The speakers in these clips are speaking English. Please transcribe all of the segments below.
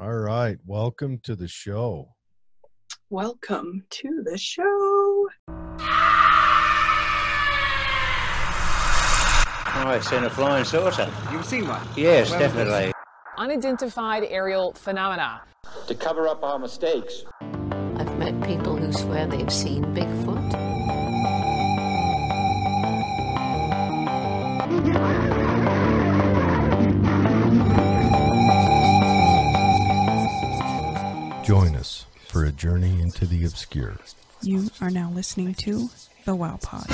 All right. Welcome to the show. Welcome to the show. Oh, it's in a flying saucer. You've seen one? Yes, Where was definitely. Unidentified aerial phenomena. To cover up our mistakes. I've met people who swear they've seen Bigfoot. Join us for a journey into the obscure. You are now listening to The Wow Pod.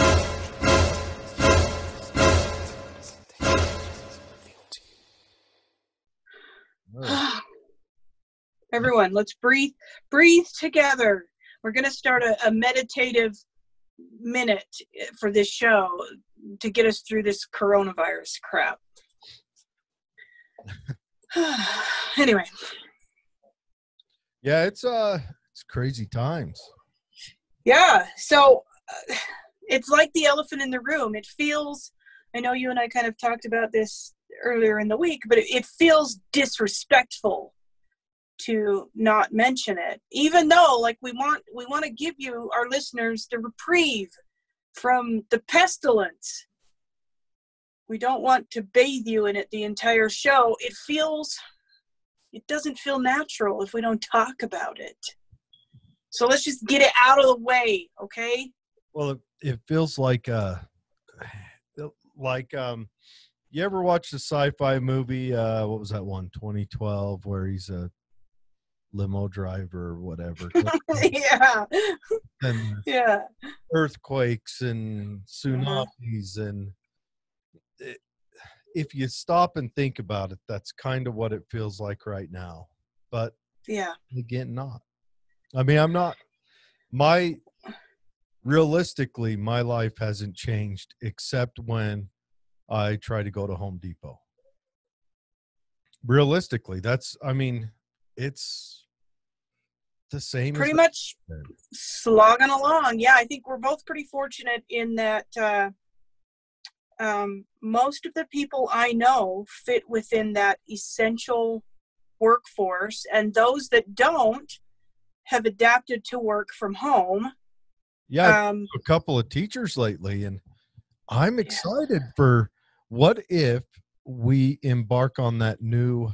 Everyone, let's breathe together. We're going to start a meditative minute for this show to get us through this coronavirus crap. Anyway. Yeah, it's crazy times. Yeah, so it's like the elephant in the room. It feels, I know you and I kind of talked about this earlier in the week, but it feels disrespectful to not mention it, even though like we want to give you, our listeners, the reprieve from the pestilence. We don't want to bathe you in it the entire show. It doesn't feel natural if we don't talk about it. So let's just get it out of the way, okay? Well, it feels like you ever watch the sci-fi movie, what was that one, 2012, where he's a limo driver or whatever? Yeah. And yeah. Earthquakes and tsunamis and if you stop and think about it, that's kind of what it feels like right now. But yeah, again, not. I mean, realistically, my life hasn't changed except when I try to go to Home Depot. Realistically, it's the same. Pretty much slogging along. Yeah, I think we're both pretty fortunate in that most of the people I know fit within that essential workforce, and those that don't have adapted to work from home. Yeah, a couple of teachers lately, and I'm excited for what if we embark on that new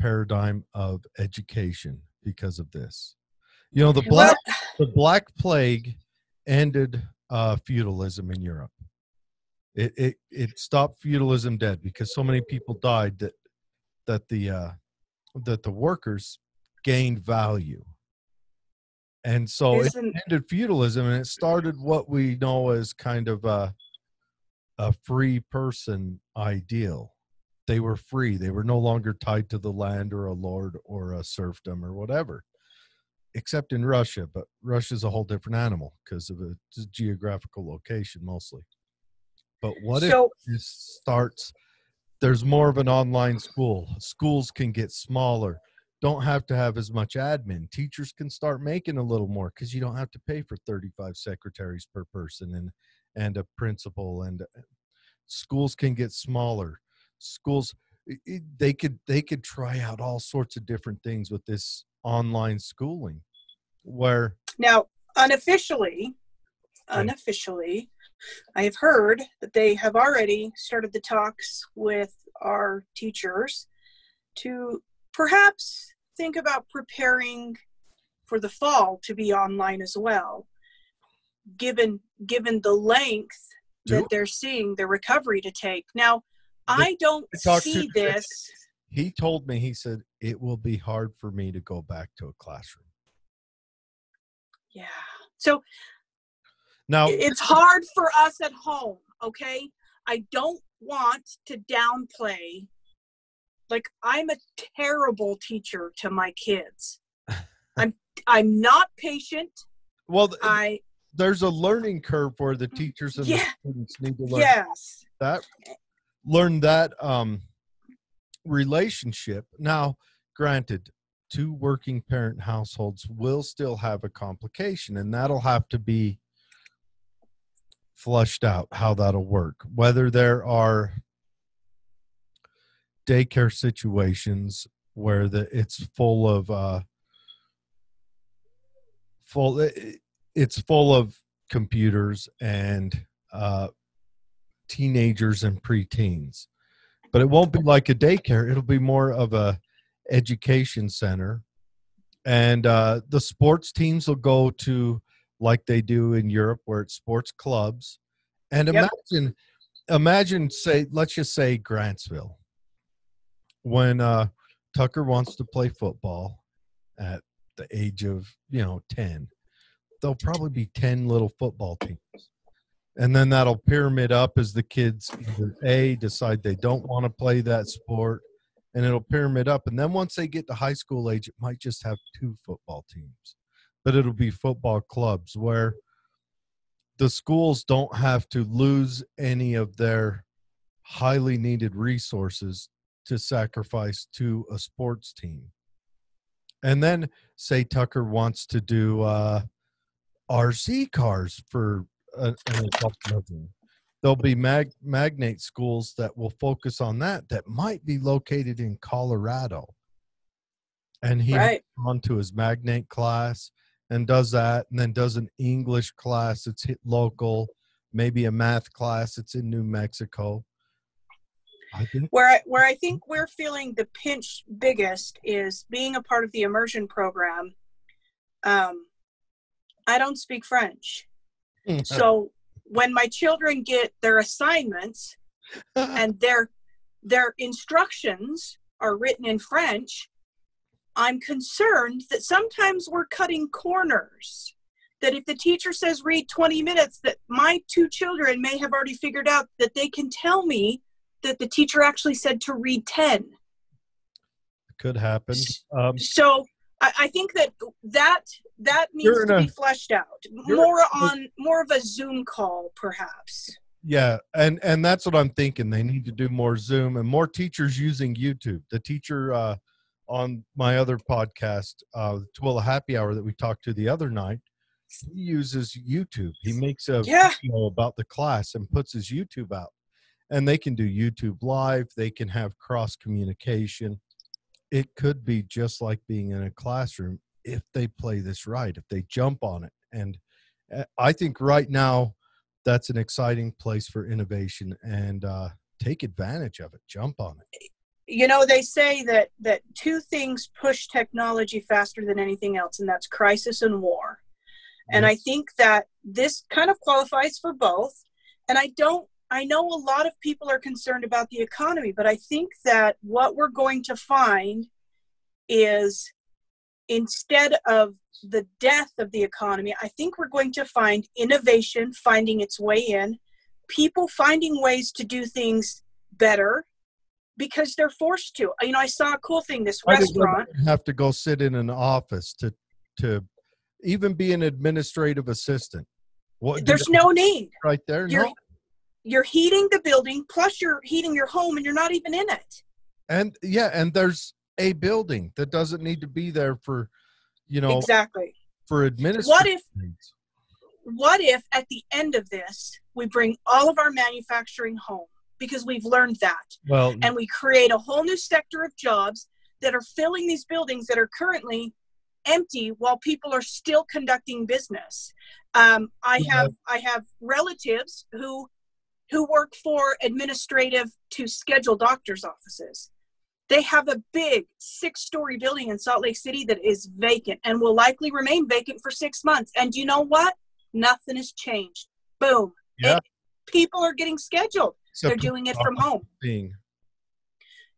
paradigm of education because of this. You know, the Black Plague ended feudalism in Europe. It stopped feudalism dead because so many people died that the workers gained value. And so it ended feudalism, and it started what we know as kind of a free person ideal. They were free. They were no longer tied to the land or a lord or a serfdom or whatever, except in Russia. But Russia's a whole different animal because of its geographical location mostly. But what if this starts, there's more of an online school. Schools can get smaller. Don't have to have as much admin. Teachers can start making a little more because you don't have to pay for 35 secretaries per person and a principal, and schools can get smaller. Schools, they could try out all sorts of different things with this online schooling. Where now unofficially, I have heard that they have already started the talks with our teachers to perhaps think about preparing for the fall to be online as well, given the length that they're seeing the recovery to take. Now, I don't see this. He told me, he said, it will be hard for me to go back to a classroom. Yeah. So now it's hard for us at home, okay? I don't want to downplay. Like, I'm a terrible teacher to my kids. I'm not patient. Well, there's a learning curve where the teachers and the students need to learn that relationship. Now, granted, two working parent households will still have a complication, and that'll have to be flushed out how that'll work. Whether there are daycare situations where it's full of it's full of computers and teenagers and preteens. But it won't be like a daycare. It'll be more of a education center. And the sports teams will go to, like they do in Europe, where it's sports clubs. And Yep. imagine, say, let's just say Grantsville, when Tucker wants to play football at the age of 10. There'll probably be 10 little football teams. And then that'll pyramid up as the kids either decide they don't want to play that sport, and it'll pyramid up. And then once they get to high school age, it might just have 2 football teams, but it'll be football clubs where the schools don't have to lose any of their highly needed resources to sacrifice to a sports team. And then say Tucker wants to do RC cars for an adult living. There'll be magnate schools that will focus on that might be located in Colorado. And he Right. goes on to his magnate class and does that, and then does an English class that's local, maybe a math class that's in New Mexico. Where I think we're feeling the pinch biggest is being a part of the immersion program. I don't speak French. So when my children get their assignments and their instructions are written in French, I'm concerned that sometimes we're cutting corners. That if the teacher says read 20 minutes, that my 2 children may have already figured out that they can tell me that the teacher actually said to read 10. Could happen. So I think that needs to be fleshed out more of a Zoom call, perhaps. Yeah, and that's what I'm thinking. They need to do more Zoom and more teachers using YouTube. The teacher on my other podcast, Twilla Happy Hour, that we talked to the other night, he uses YouTube. He makes a video about the class and puts his YouTube out. And they can do YouTube Live. They can have cross communication. It could be just like being in a classroom if they play this right, if they jump on it. And I think right now that's an exciting place for innovation, and take advantage of it. Jump on it. They say that 2 things push technology faster than anything else, and that's crisis and war. And I think that this kind of qualifies for both. And I know a lot of people are concerned about the economy, but I think that what we're going to find is, instead of the death of the economy, I think we're going to find innovation finding its way in, people finding ways to do things better because they're forced to. I saw a cool thing, this restaurant. I have to go sit in an office to even be an administrative assistant. There's no need. Right there. You're heating the building, plus you're heating your home, and you're not even in it. And there's a building that doesn't need to be there for, exactly, for administration. What if at the end of this, we bring all of our manufacturing home, because we've learned that. And we create a whole new sector of jobs that are filling these buildings that are currently empty while people are still conducting business. I have relatives who work for administrative to schedule doctor's offices. They have a big 6-story building in Salt Lake City that is vacant and will likely remain vacant for 6 months. And you know what? Nothing has changed. Boom. Yeah. People are getting scheduled. So they're doing it from home. Being.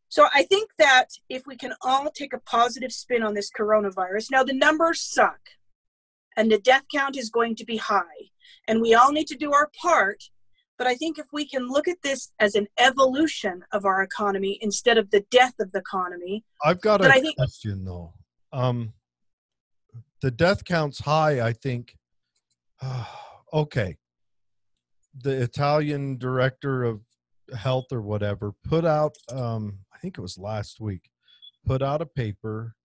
So I think that if we can all take a positive spin on this coronavirus, now the numbers suck and the death count is going to be high and we all need to do our part. But I think if we can look at this as an evolution of our economy instead of the death of the economy. I've got a question though. The death count's high, I think. Okay. The Italian director of health or whatever put out, I think it was last week, put out a paper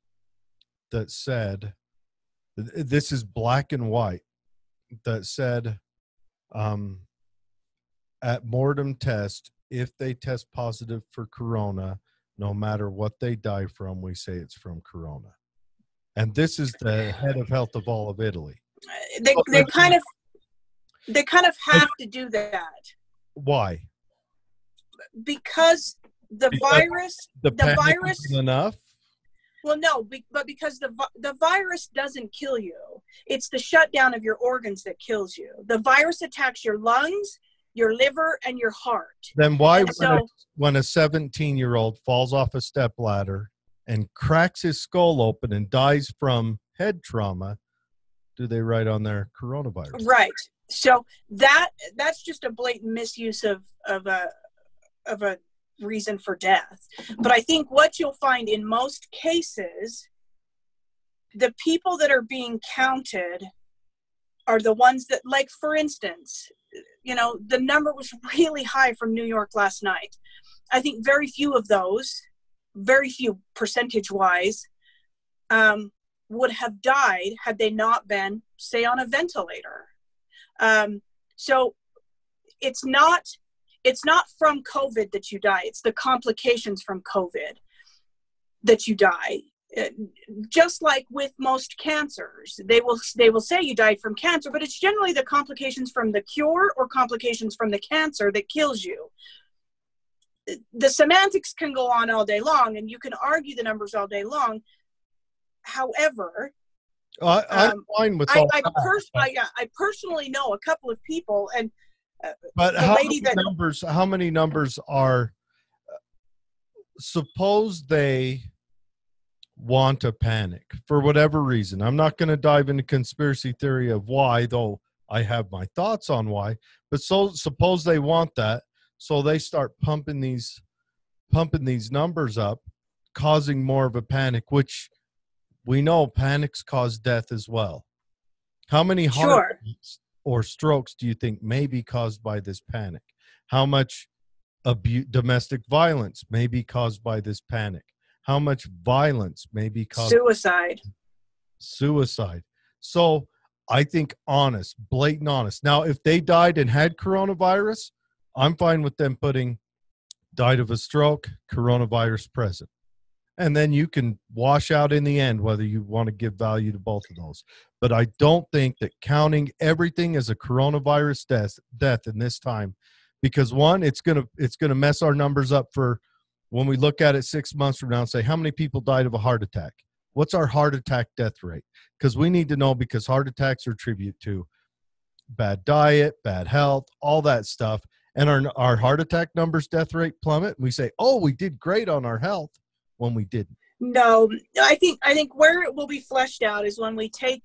that said, this is black and white, that said, at mortem test, if they test positive for corona, no matter what they die from, we say it's from corona. And this is the head of health of all of Italy. They kind of have to do that. Why? Because the virus isn't enough. Well, no, but because the virus doesn't kill you. It's the shutdown of your organs that kills you. The virus attacks your lungs, your liver, and your heart. Then why, when a 17-year-old falls off a stepladder and cracks his skull open and dies from head trauma, do they write on their coronavirus? Right. So that's just a blatant misuse of a reason for death. But I think what you'll find in most cases, the people that are being counted are the ones that, like, for instance, the number was really high from New York last night. I think very few of those, very few percentage-wise, would have died had they not been, say, on a ventilator. So it's not from COVID that you die. It's the complications from COVID that you die. Just like with most cancers, they will say you died from cancer, but it's generally the complications from the cure or complications from the cancer that kills you. The semantics can go on all day long, and you can argue the numbers all day long. However, I'm fine with all that. I personally know a couple of people, and but how many numbers are? Suppose they want to panic for whatever reason. I'm not going to dive into conspiracy theory of why, though I have my thoughts on why. But suppose they want that, so they start pumping these numbers up, causing more of a panic, which we know panics cause death as well. How many heart attacks or strokes do you think may be caused by this panic? How much domestic violence may be caused by this panic? How much violence may be caused? Suicide. So I think blatant honest. Now, if they died and had coronavirus, I'm fine with them putting died of a stroke, coronavirus present. And then you can wash out in the end whether you want to give value to both of those. But I don't think that counting everything as a coronavirus death in this time, because one, it's gonna mess our numbers up for when we look at it 6 months from now and say, how many people died of a heart attack? What's our heart attack death rate? Because we need to know, because heart attacks are attributed to bad diet, bad health, all that stuff. And our heart attack numbers, death rate plummet. We say, oh, we did great on our health, when we didn't. No, I think where it will be fleshed out is when we take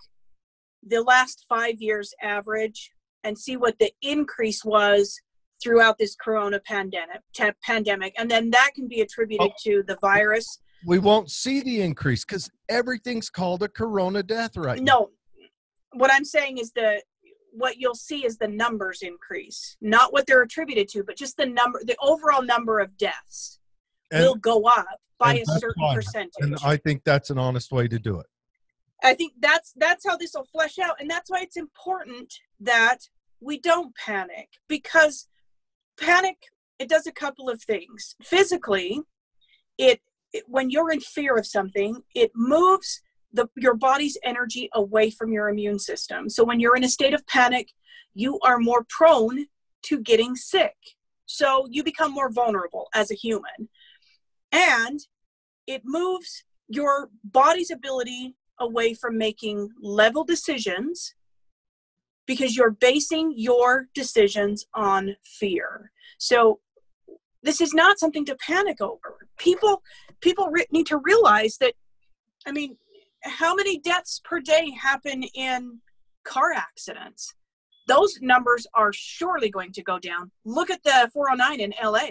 the last 5 years average and see what the increase was throughout this corona pandemic, and then that can be attributed to the virus. We won't see the increase because everything's called a corona death right now. No, what I'm saying is what you'll see is the numbers increase, not what they're attributed to, but just the overall number of deaths will go up by a certain percentage. And I think that's an honest way to do it. I think that's how this will flesh out, and that's why it's important that we don't panic, because panic, it does a couple of things. Physically, when you're in fear of something, it moves your body's energy away from your immune system. So when you're in a state of panic, you are more prone to getting sick. So you become more vulnerable as a human. And it moves your body's ability away from making level decisions, because you're basing your decisions on fear. So this is not something to panic over. People need to realize that, I mean, how many deaths per day happen in car accidents? Those numbers are surely going to go down. Look at the 409 in LA,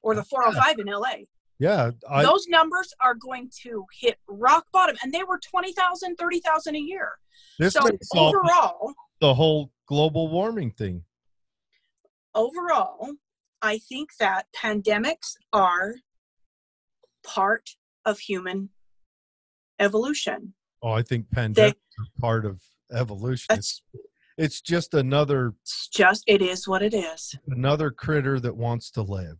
or the 405 in LA. Yeah. Those numbers are going to hit rock bottom, and they were 20,000, 30,000 a year. So overall, the whole global warming thing. Overall, I think that pandemics are part of human evolution. Oh, I think pandemics are part of evolution. It's just another. It is what it is. Another critter that wants to live.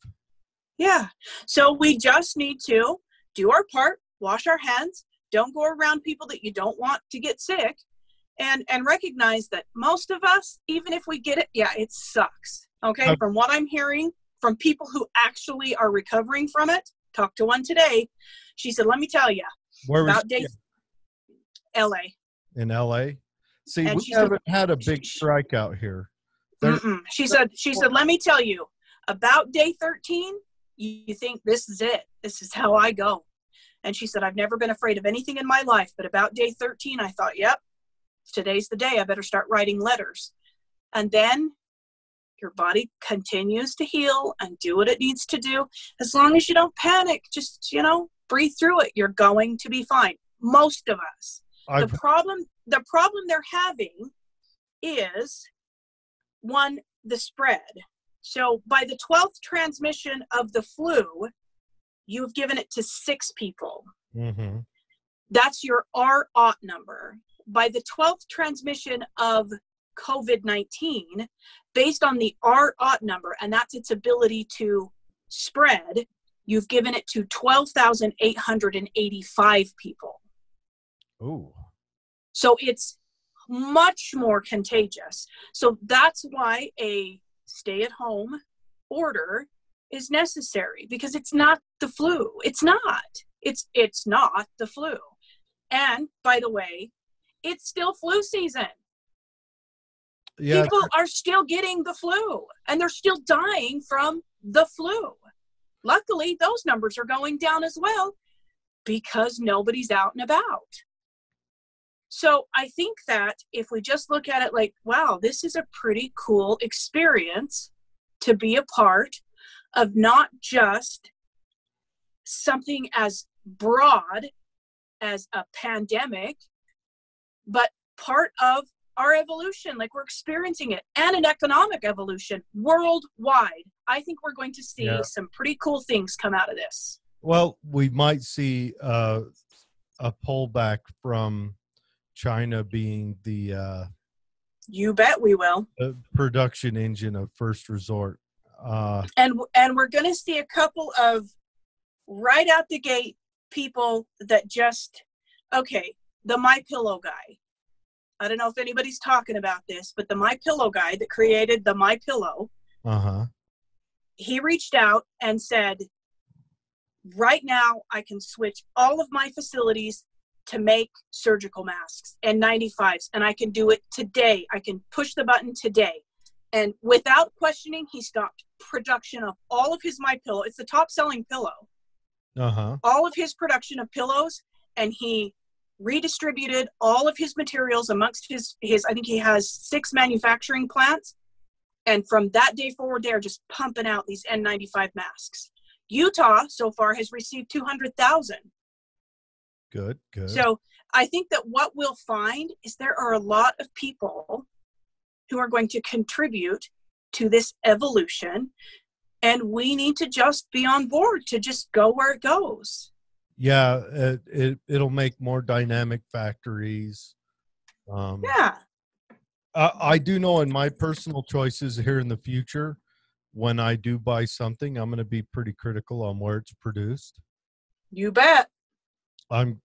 Yeah. So we just need to do our part, wash our hands, don't go around people that you don't want to get sick, and recognize that most of us, even if we get it, yeah, it sucks. Okay. From what I'm hearing from people who actually are recovering from it, talked to one today. She said, let me tell you about LA. In LA? See, And we haven't had a big strike out here. She said, let me tell you, about day 13, you think this is it. This is how I go. And she said, I've never been afraid of anything in my life, but about day 13, I thought, yep, today's the day. I better start writing letters. And then your body continues to heal and do what it needs to do. As long as you don't panic, just, breathe through it. You're going to be fine. Most of us. The problem they're having is, one, the spread. So by the 12th transmission of the flu, you've given it to 6 people. Mm-hmm. That's your R-aught number. By the 12th transmission of COVID-19, based on the R-aught number, and that's its ability to spread, you've given it to 12,885 people. Ooh. So it's much more contagious. So that's why a stay-at-home order is necessary, because it's not the flu. It's not. It's not the flu. And by the way, it's still flu season. Yeah. People are still getting the flu, and they're still dying from the flu. Luckily, those numbers are going down as well because nobody's out and about. So I think that if we just look at it like, wow, this is a pretty cool experience to be a part of, not just something as broad as a pandemic, but part of our evolution, like we're experiencing it, and an economic evolution worldwide. I think we're going to see some pretty cool things come out of this. Well, we might see a pullback from China being the you bet we will, production engine of first resort. And we're going to see a couple of right out the gate people that just, okay, the MyPillow guy. I don't know if anybody's talking about this, but the MyPillow guy that created the MyPillow, he reached out and said, right now I can switch all of my facilities to make surgical masks and N95s, and I can do it today. I can push the button today. And without questioning, he stopped production of all of his MyPillow. It's the top selling pillow. All of his production of pillows, and he redistributed all of his materials amongst his I think he has 6 manufacturing plants, and from that day forward they're just pumping out these N95 masks. Utah so far has received 200,000. Good. So I think that what we'll find is there are a lot of people who are going to contribute to this evolution, and we need to just be on board to just go where it goes. Yeah, it'll make more dynamic factories. I do know in my personal choices here in the future, when I do buy something, I'm going to be pretty critical on where it's produced. You bet. I'm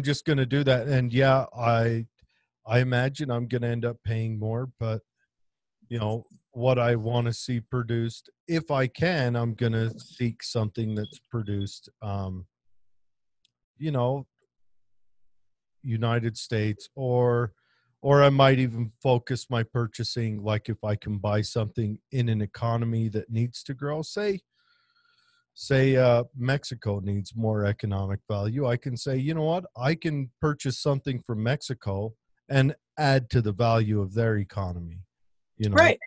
just going to do that, and yeah, I imagine I'm going to end up paying more, but what I want to see produced, if I can, I'm going to seek something that's produced United States, or I might even focus my purchasing, like if I can buy something in an economy that needs to grow, say Mexico needs more economic value, I can say, you know what, I can purchase something from Mexico and add to the value of their economy. Right.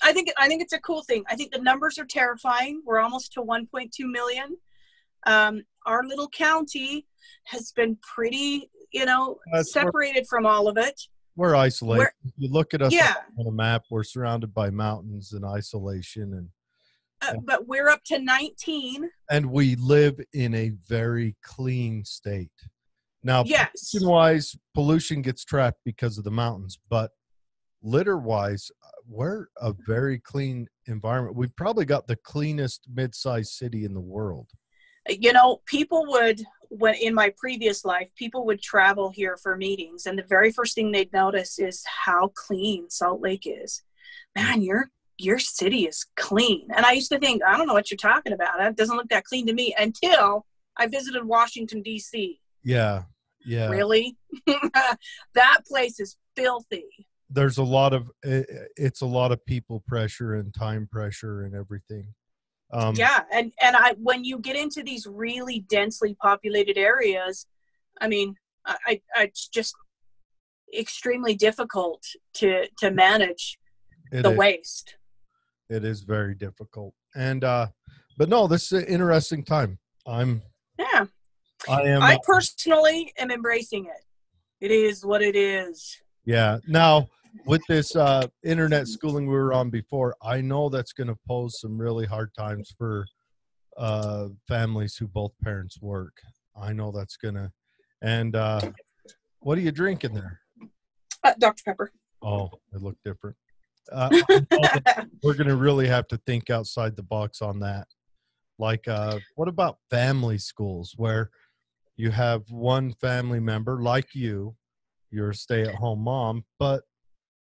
I think it's a cool thing. I think the numbers are terrifying. We're almost to 1.2 million. Our little county has been pretty, separated from all of it. We're isolated. You look at us on a map, we're surrounded by mountains and isolation, but we're up to 19. And we live in a very clean state. Now, yes, pollution-wise, pollution gets trapped because of the mountains, but litter wise, we're a very clean environment. We've probably got the cleanest mid-sized city in the world. You know, people would, when in my previous life, people would travel here for meetings, and the very first thing they'd notice is how clean Salt Lake is. Man, your city is clean. And I used to think, I don't know what you're talking about. It doesn't look that clean to me, until I visited Washington, D.C. Yeah. Really? That place is filthy. There's a lot of, it's a lot of people pressure and time pressure and everything. Yeah. And when you get into these really densely populated areas, I mean, it's just extremely difficult to manage the waste. It is very difficult. And, but no, this is an interesting time. I personally am embracing it. It is what it is. Yeah. Now, with this internet schooling we were on before, I know that's going to pose some really hard times for families who both parents work. I know that's going to. And what are you drinking there? Dr. Pepper. Oh, it looked different. We're going to really have to think outside the box on that. Like, what about family schools where you have one family member like you're a stay-at-home mom, but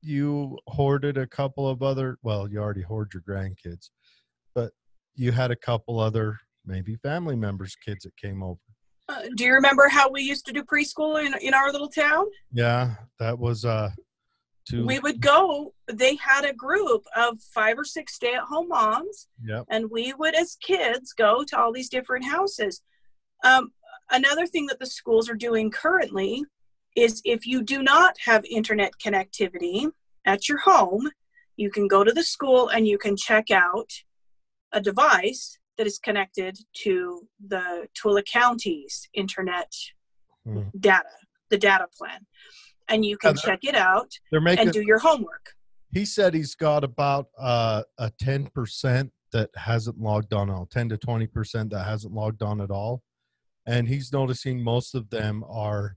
you hoarded a couple of other, well, you already hoard your grandkids, but you had a couple other maybe family members' kids that came over. Do you remember how we used to do preschool in our little town? Yeah, that was we would go, they had a group of 5 or 6 stay-at-home moms. Yep. And we would, as kids, go to all these different houses. Another thing that the schools are doing currently is, if you do not have internet connectivity at your home, you can go to the school and you can check out a device that is connected to the Tooele County's internet data, the data plan. And you can check it out and do your homework. He said he's got about a 10% that hasn't logged on at all, 10 to 20% that hasn't logged on at all. And he's noticing most of them are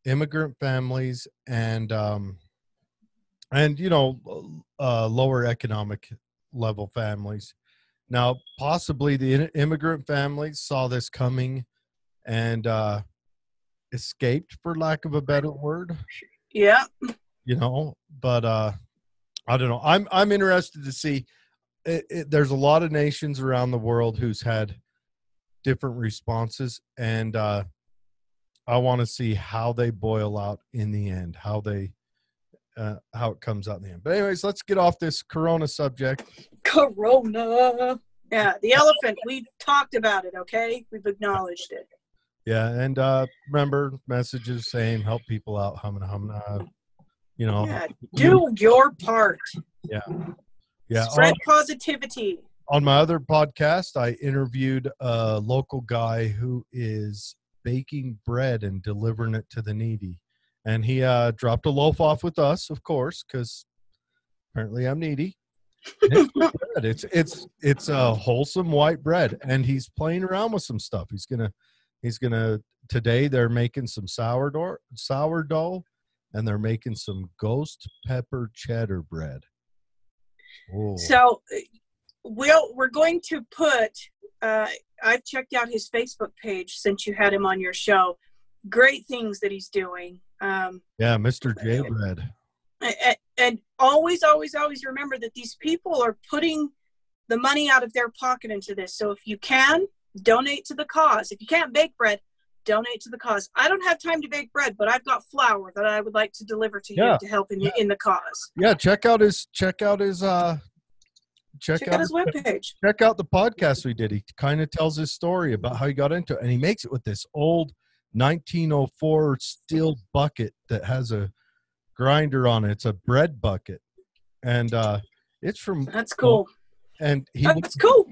immigrant families and lower economic level families. Now, possibly the immigrant families saw this coming and escaped, for lack of a better word. Yeah. But I don't know. I'm interested to see. There's a lot of nations around the world who's had different responses, and I want to see how they boil out in the end, how it comes out in the end. But anyways, let's get off this Corona subject. Corona. Yeah, the elephant. We've talked about it, okay? We've acknowledged it. Yeah, and remember, messages saying help people out, humna. Yeah, do your part. Yeah. Spread positivity. On my other podcast, I interviewed a local guy who is baking bread and delivering it to the needy. And he dropped a loaf off with us, of course, because apparently I'm needy. It's a wholesome white bread, and he's playing around with some stuff. He's gonna today they're making some sourdough, and they're making some ghost pepper cheddar bread. Ooh. So we're going to put I've checked out his Facebook page since you had him on your show. Great things that he's doing. Mr. J Bread. And always remember that these people are putting the money out of their pocket into this. So if you can, donate to the cause. If you can't bake bread, donate to the cause. I don't have time to bake bread, but I've got flour that I would like to deliver to you to help in the cause. Yeah, check out his webpage. Check out the podcast we did. He kind of tells his story about how he got into it, and he makes it with this old 1904 steel bucket that has a grinder on it. It's a bread bucket, and it's from. That's cool. And that's cool.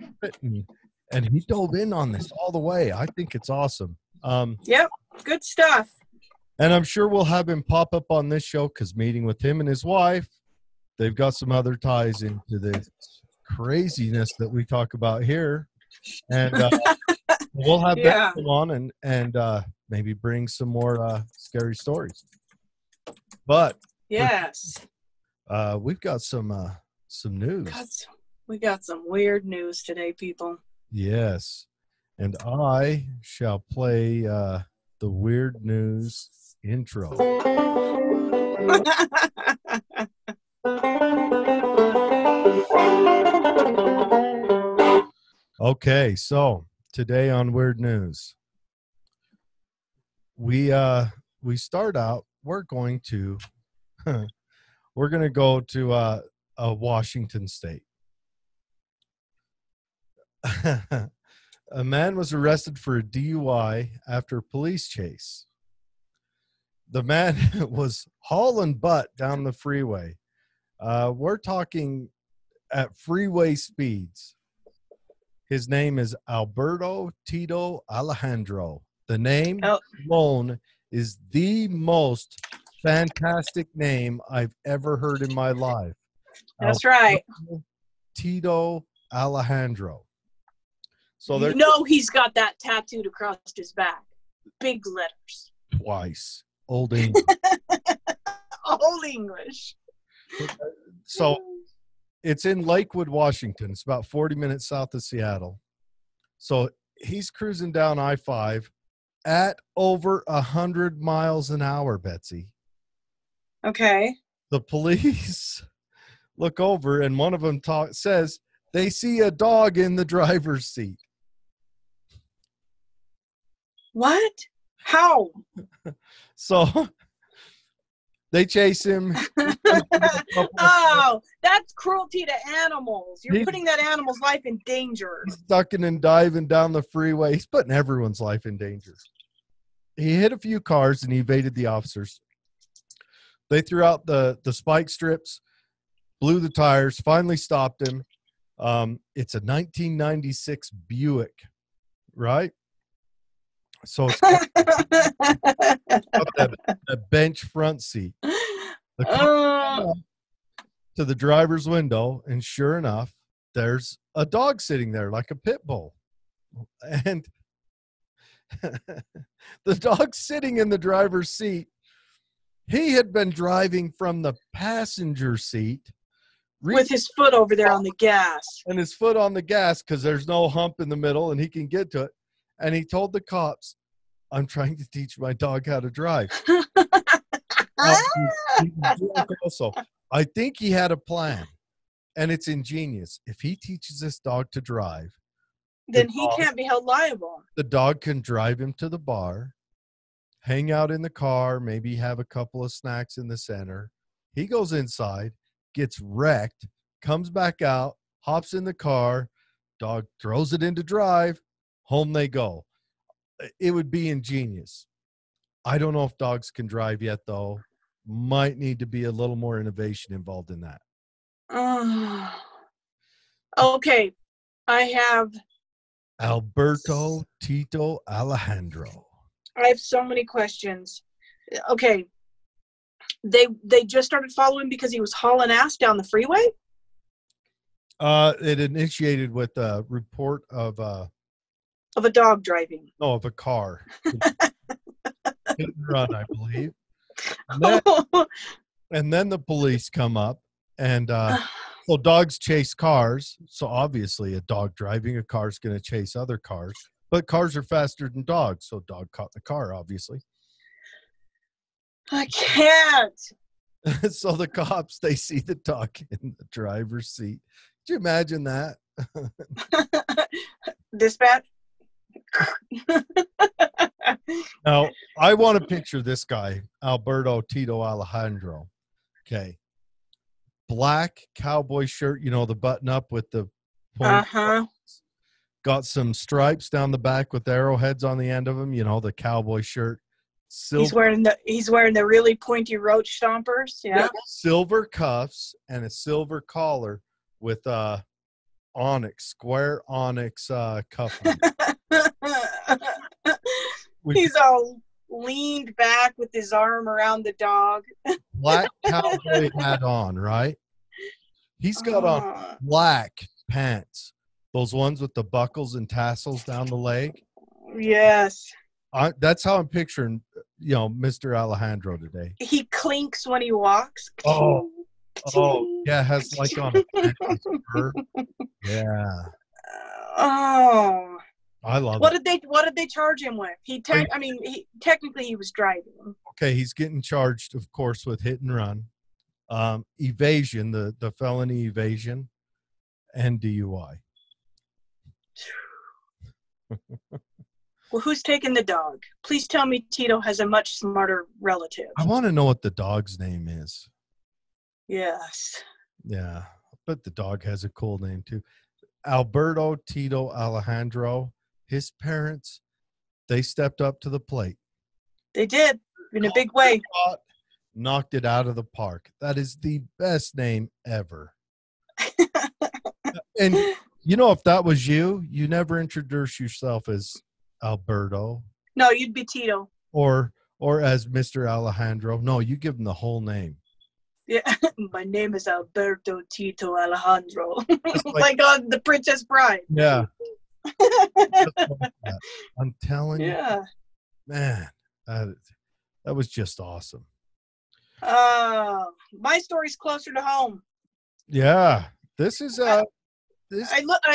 And he dove in on this all the way. I think it's awesome. Yep, good stuff. And I'm sure we'll have him pop up on this show because meeting with him and his wife, they've got some other ties into this craziness that we talk about here. And we'll have them on and maybe bring some more scary stories. But yes. We've got some news. We got some weird news today, people. Yes. And I shall play the weird news intro. Okay, so today on Weird News, we start out. We're going to go to Washington State. A man was arrested for a DUI after a police chase. The man was hauling butt down the freeway. We're talking at freeway speeds. His name is Alberto Tito Alejandro. The name alone is the most fantastic name I've ever heard in my life. That's right. Tito Alejandro. So he's got that tattooed across his back. Big letters. Twice. Old English. Old English. So it's in Lakewood, Washington. It's about 40 minutes south of Seattle. So he's cruising down I-5 at over 100 miles an hour, Betsy. Okay. The police look over and one of them says they see a dog in the driver's seat. What? How? So they chase him. Oh, that's cruelty to animals. You're putting that animal's life in danger. He's ducking and diving down the freeway. He's putting everyone's life in danger. He hit a few cars and he evaded the officers. They threw out the spike strips, blew the tires, finally stopped him. It's a 1996 Buick, right? So it's got that bench front seat. The car to the driver's window, and sure enough, there's a dog sitting there like a pit bull. And the dog's sitting in the driver's seat. He had been driving from the passenger seat with his foot over there on the gas. And his foot on the gas because there's no hump in the middle and he can get to it. And he told the cops, I'm trying to teach my dog how to drive. Also, I think he had a plan, and it's ingenious. If he teaches this dog to drive, then he can't be held liable. The dog can drive him to the bar, hang out in the car, maybe have a couple of snacks in the center. He goes inside, gets wrecked, comes back out, hops in the car, dog throws it into drive, home they go. It would be ingenious. I don't know if dogs can drive yet, though. Might need to be a little more innovation involved in that. Okay. I have Alberto Tito Alejandro. I have so many questions. Okay. They just started following because he was hauling ass down the freeway? It initiated with a report of a dog driving. No, of a car. Hit and run, I believe. And then the police come up, and so dogs chase cars. So obviously, a dog driving a car is going to chase other cars. But cars are faster than dogs, so dog caught the car, obviously. I can't. So the cops, they see the dog in the driver's seat. Could you imagine that? Dispatch. Now, I want to picture this guy, Alberto Tito Alejandro. Okay. Black cowboy shirt, the button up with the point. Got some stripes down the back with arrowheads on the end of them, the cowboy shirt. He's wearing the really pointy roach stompers, yeah. Silver cuffs and a silver collar with square onyx cuff. He's all leaned back with his arm around the dog. Black cowboy hat on, right? He's got on black pants. Those ones with the buckles and tassels down the leg. Yes. That's how I'm picturing, Mr. Alejandro today. He clinks when he walks. Oh, yeah, has like on a spur. Yeah, Oh, I love what it. did they charge him with? Technically he was driving. Okay, he's getting charged, of course, with hit and run, evasion, the felony evasion, and DUI. Well, who's taking the dog? Please tell me Tito has a much smarter relative. I want to know what the dog's name is. Yes. Yeah, but the dog has a cool name too. Alberto Tito Alejandro. His parents, they stepped up to the plate. They did in a big way. Knocked it out of the park. That is the best name ever. And if that was you, you never introduce yourself as Alberto. No, you'd be Tito. Or as Mr. Alejandro. No, you give him the whole name. Yeah, my name is Alberto Tito Alejandro. Like on The Princess Bride. Yeah. I'm telling you. Yeah. Man, that was just awesome. My story's closer to home. Yeah. This is I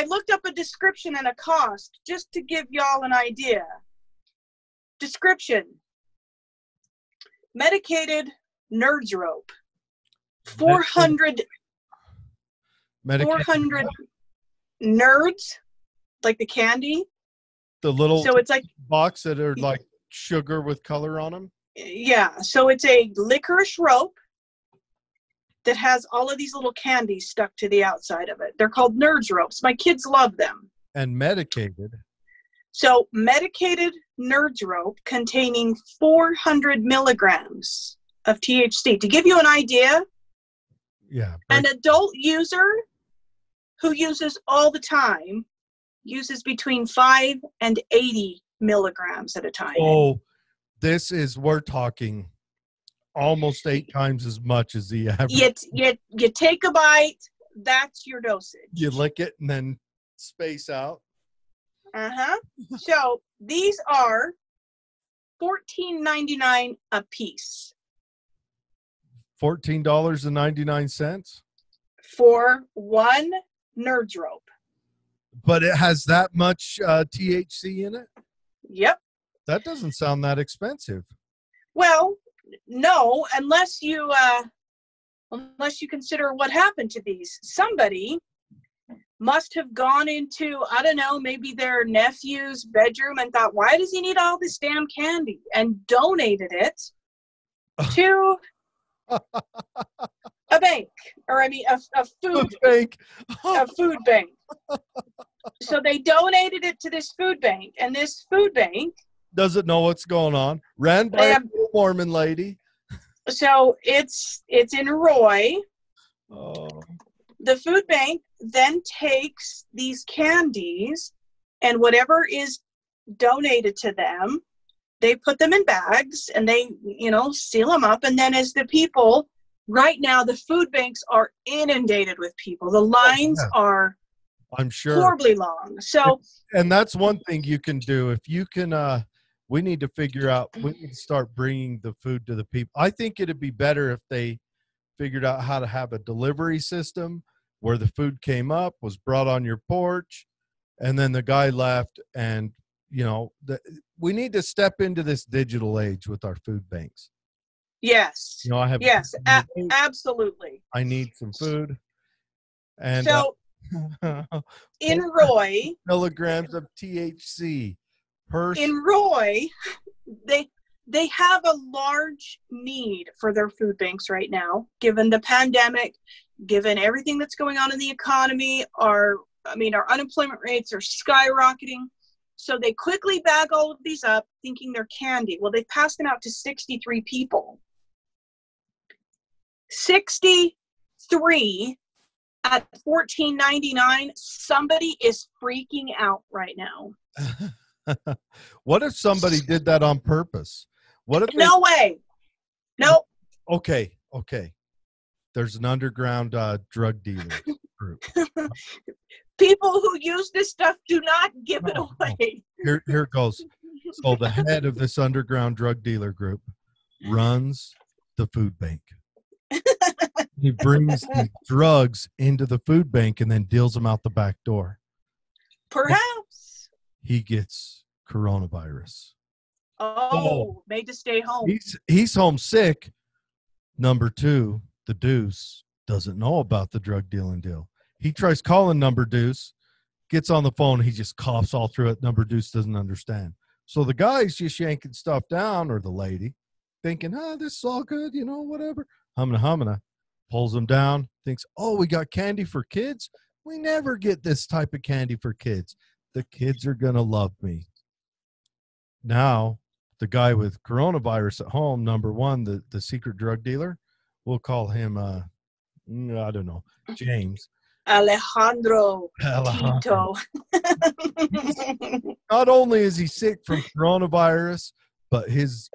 looked up a description and a cost just to give y'all an idea. Description: medicated nerds rope. 400 nerds, like the candy. The little so it's like box that are like sugar with color on them. Yeah, so it's a licorice rope that has all of these little candies stuck to the outside of it. They're called nerds ropes. My kids love them. And medicated. So medicated nerds rope containing 400 milligrams of THC. To give you an idea, an adult user who uses all the time uses between 5 and 80 milligrams at a time. Oh, we're talking almost 8 times as much as the average. You take a bite, that's your dosage. You lick it and then space out. So these are $14.99 a piece. $14.99 for one nerds rope. But it has that much THC in it? Yep. That doesn't sound that expensive. Well, no, unless you consider what happened to these. Somebody must have gone into, I don't know, maybe their nephew's bedroom and thought, why does he need all this damn candy? And donated it to a bank, or a food bank. A food bank. So they donated it to this food bank, and this food bank doesn't know what's going on. Ran by a Mormon lady. So it's in Roy. Oh. The food bank then takes these candies and whatever is donated to them, they put them in bags and they, seal them up. And then as the people, right now, the food banks are inundated with people. The lines are, I'm sure, horribly long. So, and that's one thing you can do. If you can, we need to figure out, we need to start bringing the food to the people. I think it'd be better if they figured out how to have a delivery system where the food came up, was brought on your porch, and then the guy left. And, we need to step into this digital age with our food banks. Yes. I have. Yes, absolutely. I need some food. And so in Roy, milligrams of THC per. In Roy, they have a large need for their food banks right now, given the pandemic, given everything that's going on in the economy. Our unemployment rates are skyrocketing. So they quickly bag all of these up thinking they're candy. Well, they passed them out to 63 people. 63 at $14.99. Somebody is freaking out right now. What if somebody did that on purpose? What if No way. Nope. Okay. There's an underground drug dealer group. People who use this stuff do not give it away. Here it goes. So the head of this underground drug dealer group runs the food bank. He brings these drugs into the food bank and then deals them out the back door. Perhaps. He gets coronavirus. Oh, made to stay home. He's homesick. Number two, the Deuce doesn't know about the drug dealing deal. He tries calling number Deuce, gets on the phone. He just coughs all through it. Number Deuce doesn't understand. So the guy's just yanking stuff down, or the lady, thinking, this is all good, whatever. Humana pulls him down, thinks, oh, we got candy for kids. We never get this type of candy for kids. The kids are going to love me. Now, the guy with coronavirus at home, number one, the secret drug dealer, we'll call him, I don't know, James. Alejandro. Tito. Not only is he sick from coronavirus, but his,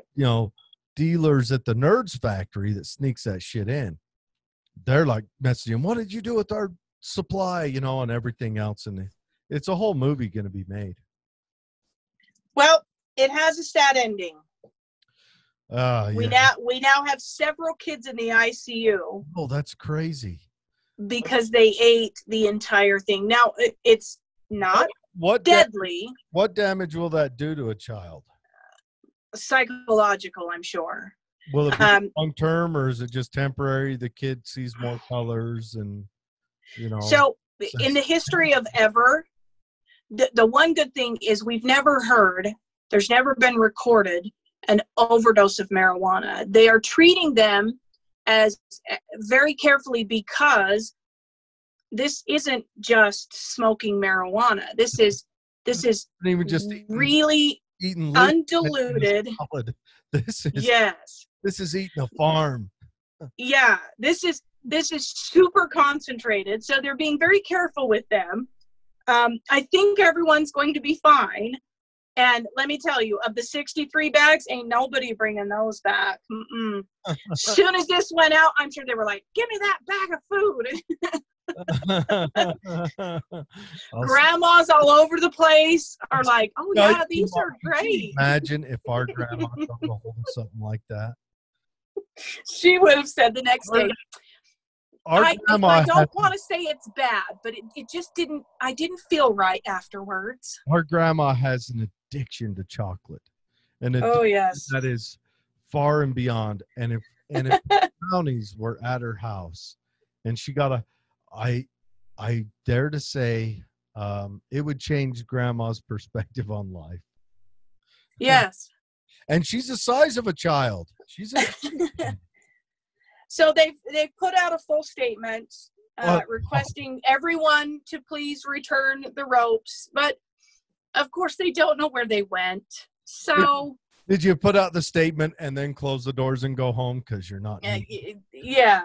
dealers at the Nerds factory that sneaks that shit in, they're like messaging him, what did you do with our supply, and everything else. And it's a whole movie going to be made. Well, it has a sad ending. We yeah. now have several kids in the ICU. Oh, that's crazy. Because they ate the entire thing. Now, it's not deadly. What damage will that do to a child? Psychological, I'm sure. Will it be long term, or is it just temporary? The kid sees more colors and, So, in the history of ever, the one good thing is we've never heard, there's never been recorded an overdose of marijuana. They are treating them as very carefully, because this isn't just smoking marijuana. This is even just really eating undiluted. This is eating a farm. Yeah, this is super concentrated. So they're being very careful with them. I think everyone's going to be fine. And let me tell you, of the 63 bags, ain't nobody bringing those back. As soon as this went out, I'm sure they were like, give me that bag of food. Grandmas all over the place are like, oh, yeah, these are great. Imagine if our grandma got a hold of something like that. She would have said the next day, I don't want to say it's bad, but it just didn't, I didn't feel right afterwards. Our grandma has an addiction to chocolate. And yes, that is far and beyond. And if brownies were at her house and she got I dare to say it would change grandma's perspective on life. Yes. And she's the size of a child. So they've put out a full statement requesting everyone to please return the ropes, but of course they don't know where they went. So did you put out the statement and then close the doors and go home because you're not? Yeah.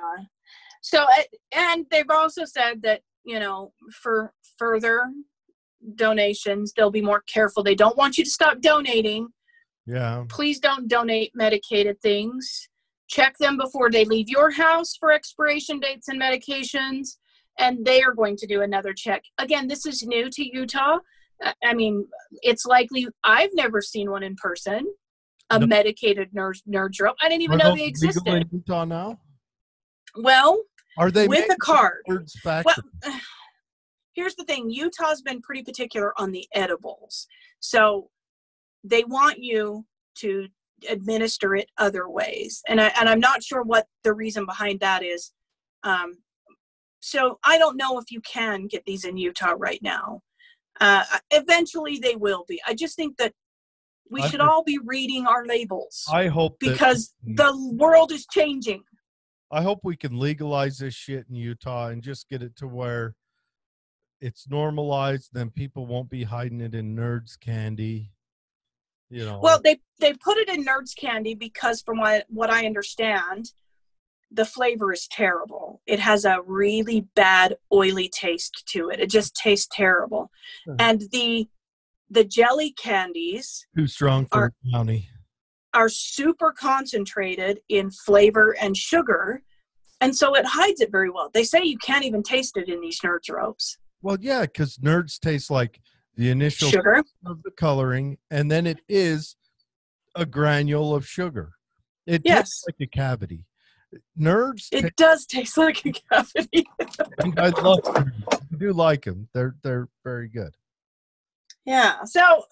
So and they've also said that for further donations they'll be more careful. They don't want you to stop donating. Yeah. Please don't donate medicated things. Check them before they leave your house for expiration dates and medications, and they are going to do another check. Again, this is new to Utah. I mean, it's likely I've never seen one in person, medicated nerd rope. I didn't even know they existed. Legal in Utah now? Well, are they with a card? Well, here's the thing. Utah's been pretty particular on the edibles. So they want you to administer it other ways. And I'm not sure what the reason behind that is. So I don't know if you can get these in Utah right now. Eventually they will be. I just think that we should all be reading our labels. I hope because the world is changing. I hope we can legalize this shit in Utah and just get it to where it's normalized. Then people won't be hiding it in Nerds candy. Well, they put it in Nerds candy because from what I understand, the flavor is terrible. It has a really bad oily taste to it. It just tastes terrible. And the jelly candies too strong for brownie are super concentrated in flavor and sugar, and so it hides it very well. They say you can't even taste it in these Nerds ropes. Well, yeah, because Nerds taste like the initial sugar of the coloring, and then it is a granule of sugar. It tastes like a cavity. Nerds, It does taste like a cavity. and I love nerds. I do like them. They're very good. Yeah. So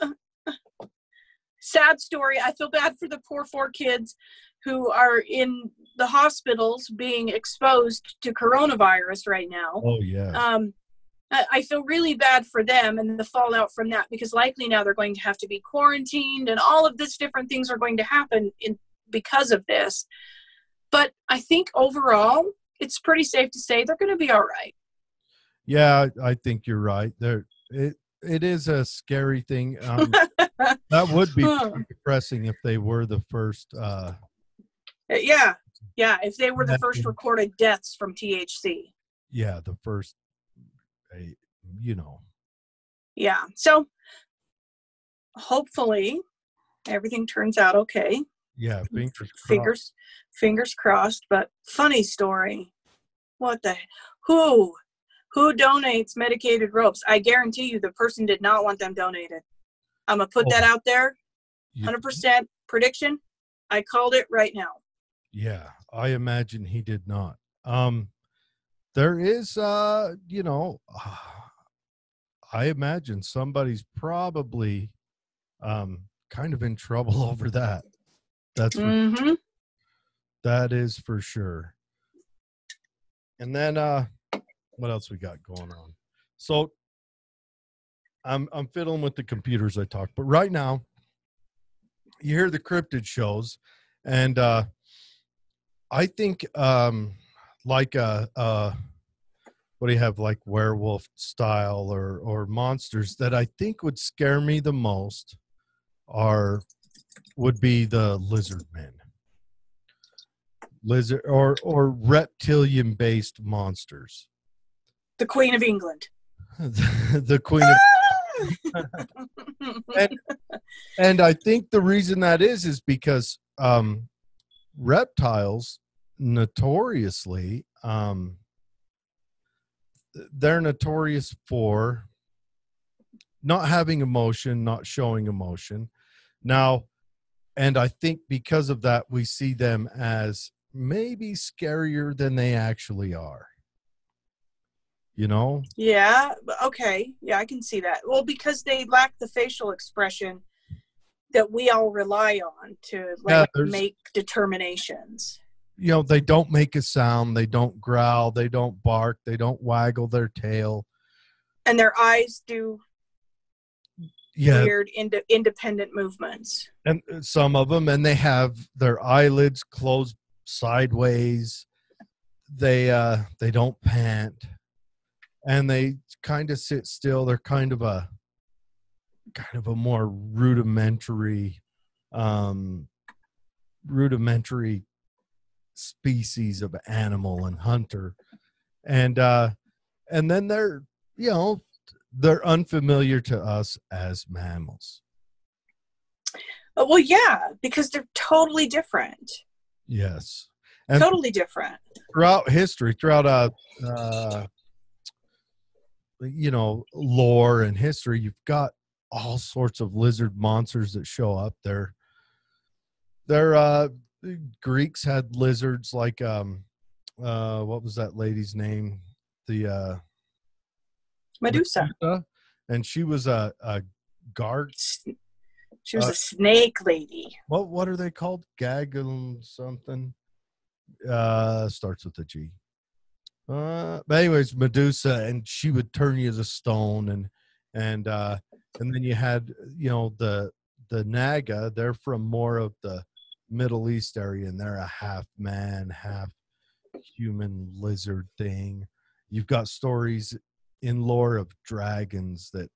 sad story. I feel bad for the poor 4 kids who are in the hospitals being exposed to coronavirus right now. Oh yeah. I feel really bad for them and the fallout from that, because likely now they're going to have to be quarantined and all of these different things are going to happen because of this. But I think overall, it's pretty safe to say they're going to be all right. Yeah, I think you're right. It is a scary thing. That would be pretty depressing if they were the first. Yeah, if they were the first recorded deaths from THC. Yeah, the first. Yeah, so hopefully everything turns out okay. Yeah, fingers crossed. But funny story. What the who donates medicated ropes? I guarantee you the person did not want them donated. I'm gonna put that out there. 100% prediction. I called it right now. Yeah, I imagine he did not. There is I imagine somebody's probably kind of in trouble over that. That's that is for sure. And then what else we got going on? So I'm fiddling with the computers I talk, but right now you hear the cryptid shows, and I think like what do you have, like werewolf style or monsters that I think would scare me the most would be the lizard men. Lizard or reptilian based monsters. The Queen of England. The Queen of and I think the reason that is because reptiles notoriously they're notorious for not having emotion, not showing emotion. Now, and I think because of that, we see them as maybe scarier than they actually are. Yeah. Okay. Yeah, I can see that. Well, because they lack the facial expression that we all rely on to make determinations. They don't make a sound. They don't growl. They don't bark. They don't waggle their tail. And their eyes do weird independent movements. And some of them, and they have their eyelids closed sideways. They don't pant, and they kind of sit still. They're kind of a more rudimentary species of animal and hunter, and then they're unfamiliar to us as mammals. Well, yeah, because they're totally different. Yes, and totally different throughout history, throughout lore and history. You've got all sorts of lizard monsters that show up. They're Greeks had lizards like what was that lady's name? The Medusa. And she was a guard. She was a snake lady. What are they called? Gaggle something. Starts with a G. But anyways, Medusa, and she would turn you to stone, and then you had the Naga. They're from more of the Middle East area, and they're a half man, half human lizard thing. You've got stories in lore of dragons that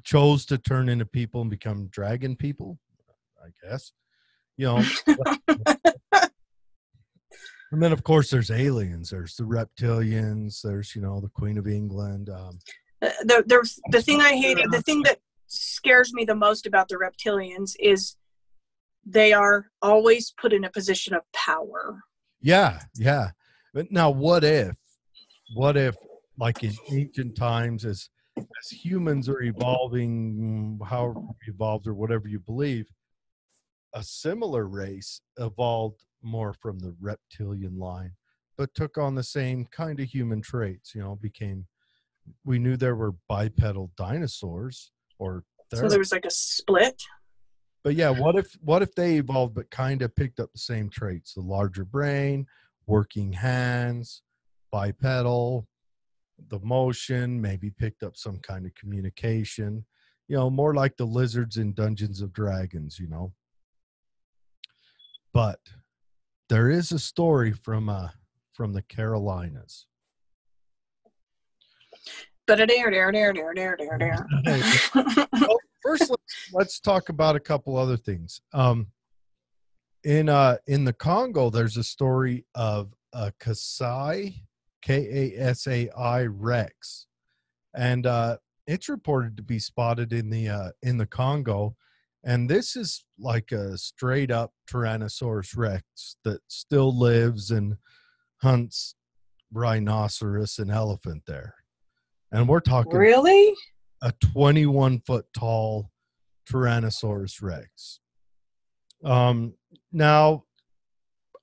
chose to turn into people and become dragon people, I guess. And then of course there's aliens. There's the reptilians. There's the Queen of England. The thing I hate, the thing that scares me the most about the reptilians is they are always put in a position of power. Yeah. But now what if like in ancient times, as humans are evolving, however we evolved or whatever you believe, a similar race evolved more from the reptilian line, but took on the same kind of human traits, we knew there were bipedal dinosaurs or So there was like a split. but yeah, what if they evolved but kind of picked up the same traits, the larger brain, working hands, bipedal, the motion, maybe picked up some kind of communication, more like the lizards in Dungeons of Dragons, But there is a story from the Carolinas. But Well, first, let's talk about a couple other things. In the Congo, there's a story of a Kasai, Kasai Rex, and it's reported to be spotted in the Congo, and this is like a straight up Tyrannosaurus Rex that still lives and hunts rhinoceros and elephant there, and we're talking really a 21-foot tall Tyrannosaurus Rex. Now,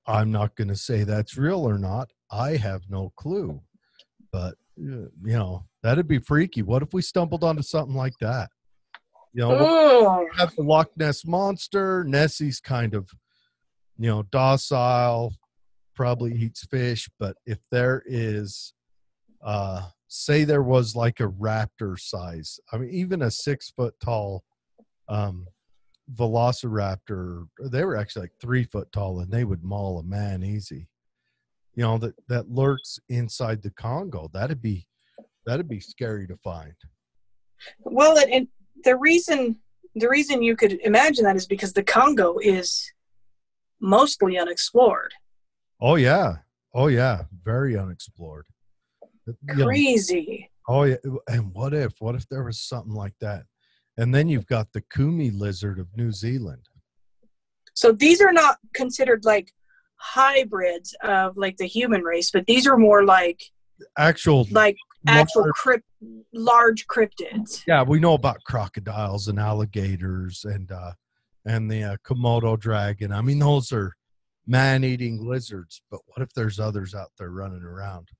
I'm not going to say that's real or not. I have no clue, but that'd be freaky. What if we stumbled onto something like that? We have the Loch Ness Monster. Nessie's kind of, docile, probably eats fish. But if there is, say there was like a raptor size, I mean, even a 6-foot tall velociraptor, they were actually like 3 foot tall, and they would maul a man easy. That lurks inside the Congo. That'd be scary to find. Well, and the reason you could imagine that is because the Congo is mostly unexplored. Oh yeah, very unexplored. Crazy. Oh yeah, and what if there was something like that? And then you've got the Kumi lizard of New Zealand. So these are not considered like hybrids of like the human race, but these are more like actual large cryptids. Yeah, we know about crocodiles and alligators and the Komodo dragon. I mean, those are man-eating lizards. But what if there's others out there running around?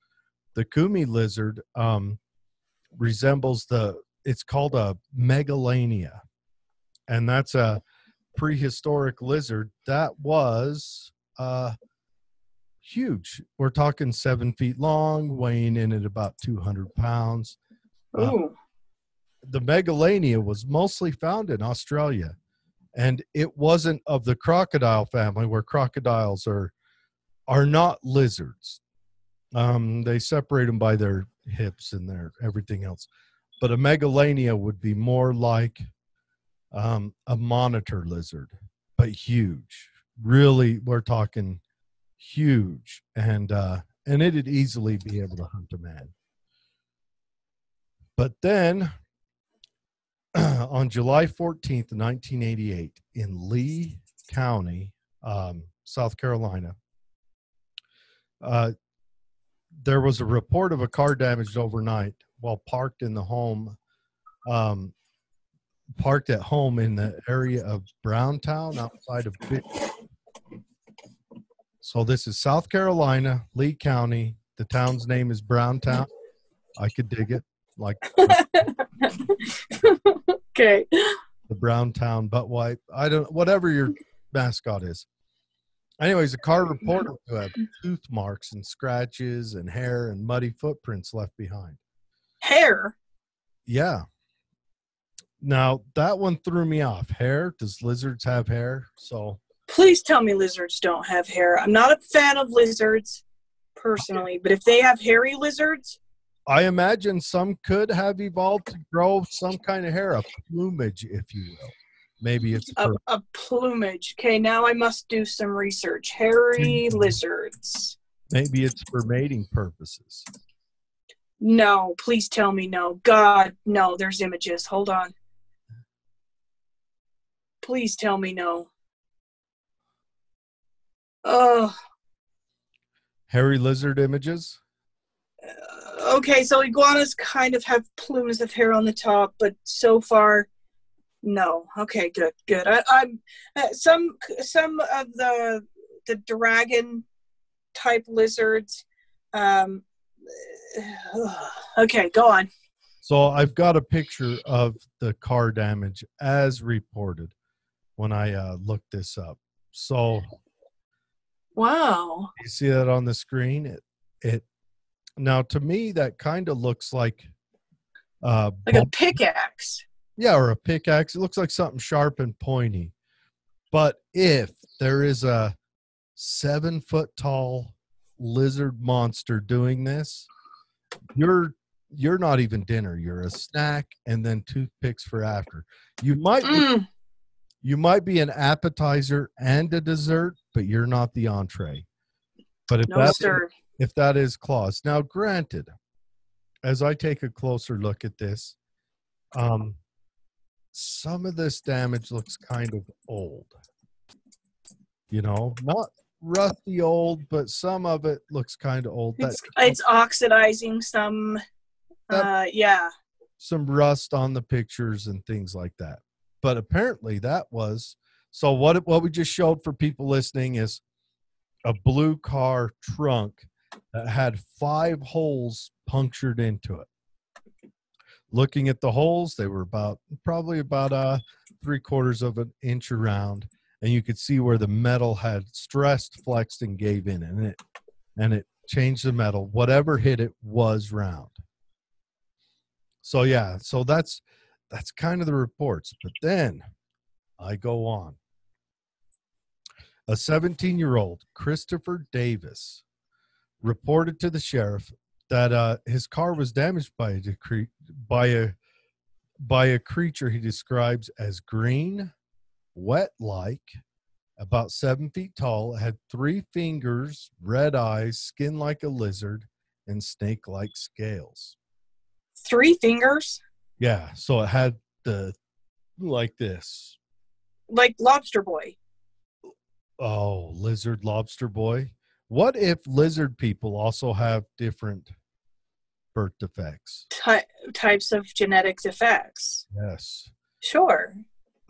The Kumi lizard resembles it's called a megalania, and that's a prehistoric lizard that was huge. We're talking 7 feet long, weighing in at about 200 pounds. The megalania was mostly found in Australia, and it wasn't of the crocodile family, where crocodiles are not lizards. They separate them by their hips and their everything else. But a megalania would be more like a monitor lizard, but huge. Really, we're talking huge, and it'd easily be able to hunt a man. But then, on July 14th, 1988, in Lee County, South Carolina, there was a report of a car damaged overnight while parked at home in the area of Browntown outside of Bishop. So this is South Carolina, Lee County. The town's name is Browntown. I could dig it. Like okay. The Browntown butt wipe. Whatever your mascot is. Anyways, the car reported to have tooth marks and scratches and hair and muddy footprints left behind. Hair? Yeah. Now, that one threw me off. Hair? Does lizards have hair? So please tell me lizards don't have hair. I'm not a fan of lizards personally, but if they have hairy lizards, I imagine some could have evolved to grow some kind of hair, a plumage, if you will. Maybe it's a plumage. Okay, now I must do some research. Hairy lizards. Maybe it's for mating purposes. No, please tell me no. God, no, there's images. Hold on. Please tell me no. Hairy lizard images? Okay, so iguanas kind of have plumes of hair on the top, but so far No. Okay, good. I'm some of the dragon type lizards. Okay, go on. So I've got a picture of the car damage as reported when I looked this up. So Wow. you see that on the screen? It now to me that kind of looks like Like a pickaxe. yeah, or a pickaxe. It looks like something sharp and pointy. But if there is a 7-foot tall lizard monster doing this, you're not even dinner. You're a snack and then toothpicks for after. You might be an appetizer and a dessert, but you're not the entree. But No, sir. if that is claws. Now, granted, as I take a closer look at this, some of this damage looks kind of old. You know, not rusty old, but some of it looks kind of old. It's oxidizing some. Yeah. Some rust on the pictures and things like that. But apparently that was so. What we just showed for people listening is a blue car trunk that had 5 holes punctured into it. Looking at the holes, they were probably about 3/4 of an inch around, and you could see where the metal had stressed, flexed, and gave in, and it changed the metal. Whatever hit it was round. So yeah, so that's kind of the reports. But then I go on. A 17-year-old, Christopher Davis, reported to the sheriff that his car was damaged by a creature he describes as green, wet-like, about 7 feet tall, had 3 fingers, red eyes, skin like a lizard, and snake-like scales. 3 fingers? Yeah, so it had like this. Like Lobster Boy. Oh, lizard lobster boy. What if lizard people also have different birth defects? Types of genetic defects. Yes. Sure.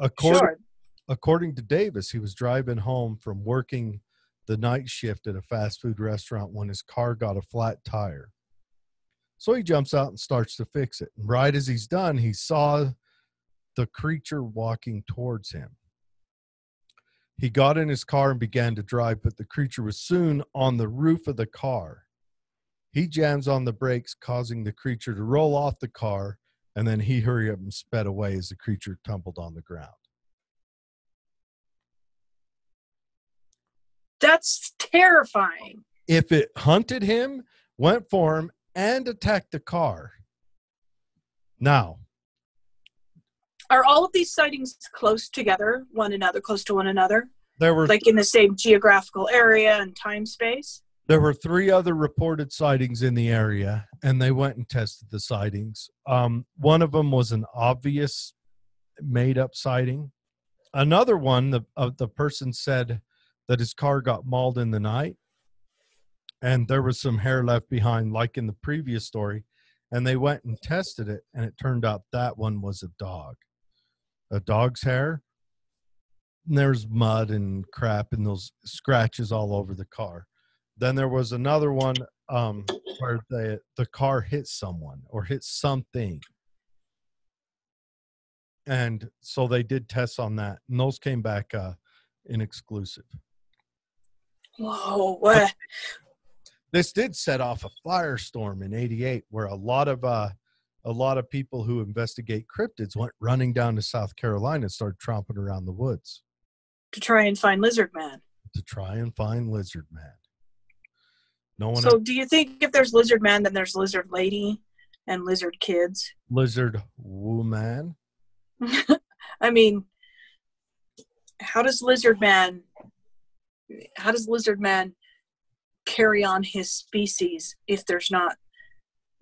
According to Davis, he was driving home from working the night shift at a fast food restaurant when his car got a flat tire. So he jumps out and starts to fix it. And right as he's done, he saw the creature walking towards him. He got in his car and began to drive, but the creature was soon on the roof of the car. He jams on the brakes, causing the creature to roll off the car, and then he hurried up and sped away as the creature tumbled on the ground. That's terrifying. If it hunted him, went for him, and attacked the car. Now, are all of these sightings close to one another? There were like in the same geographical area and time space? There were 3 other reported sightings in the area, and they went and tested the sightings. One of them was an obvious made-up sighting. Another one, the person said that his car got mauled in the night, and there was some hair left behind, like in the previous story, and they went and tested it, and it turned out that one was a dog's hair. And there's mud and crap and those scratches all over the car. Then there was another one where the car hit someone or hit something. And so they did tests on that, and those came back inexclusive. Whoa, what? This did set off a firestorm in '88 where a lot of people who investigate cryptids went running down to South Carolina and started tromping around the woods. To try and find Lizard Man. So do you think if there's Lizard Man, then there's Lizard Lady and Lizard Kids? Lizard Woman? I mean, how does Lizard Man carry on his species if there's not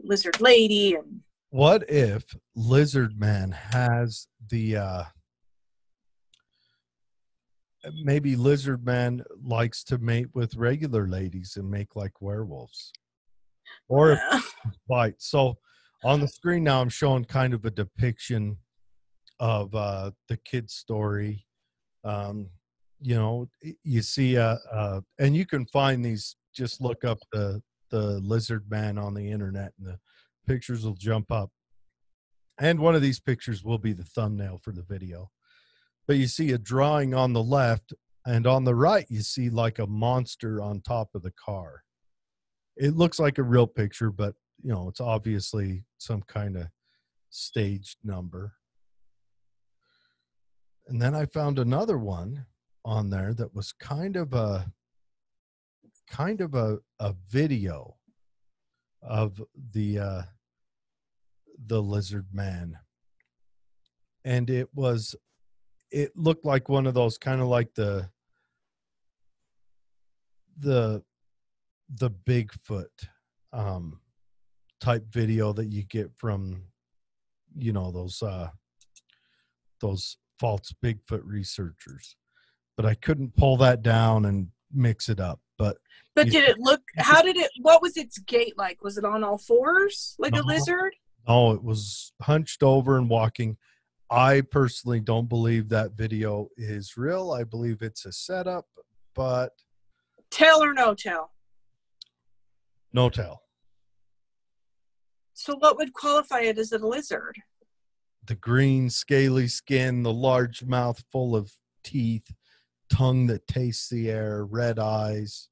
Lizard Lady? And what if Lizard Man has the maybe Lizard Man likes to mate with regular ladies and make like werewolves, or bite. So on the screen now I'm showing kind of a depiction of the kid's story. You know, you see, and you can find these. Just look up the lizard man on the internet, and the pictures will jump up. And one of these pictures will be the thumbnail for the video. But you see a drawing on the left, and on the right, you see like a monster on top of the car. It looks like a real picture, but you know, it's obviously some kind of staged number. And then I found another one on there that was kind of a video of the lizard man. And it looked like one of those kind of like the Bigfoot type video that you get from, you know, those false Bigfoot researchers. But I couldn't pull that down and mix it up. But did it look, what was its gait like? Was it on all fours like a lizard? No, it was hunched over and walking. I personally don't believe that video is real. I believe it's a setup, but... Tell or no tell? No tell. So what would qualify it as a lizard? The green, scaly skin, the large mouth full of teeth, tongue that tastes the air, red eyes.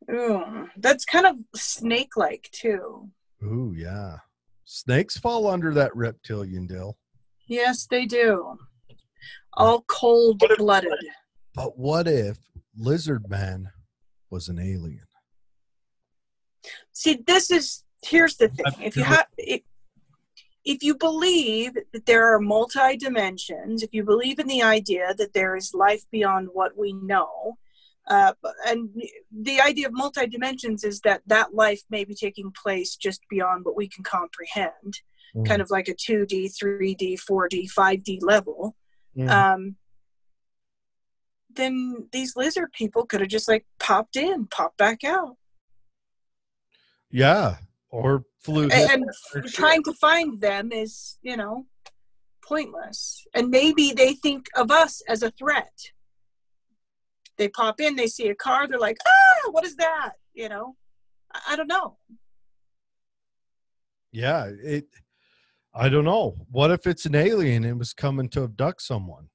Ooh, that's kind of snake-like, too. Ooh, yeah. Snakes fall under that reptilian deal. Yes, they do. All cold-blooded. But what if Lizard Man was an alien? See, here's the thing. If you believe that there are multi-dimensions, if you believe in the idea that there is life beyond what we know, and the idea of multi-dimensions is that life may be taking place just beyond what we can comprehend, kind of like a 2D, 3D, 4D, 5D level, then these lizard people could have just like popped in, popped back out. Yeah, or flew. And trying to find them is, you know, pointless. And maybe they think of us as a threat. They pop in, they see a car, they're like, what is that? You know, I don't know. Yeah, I don't know. What if it's an alien and was coming to abduct someone?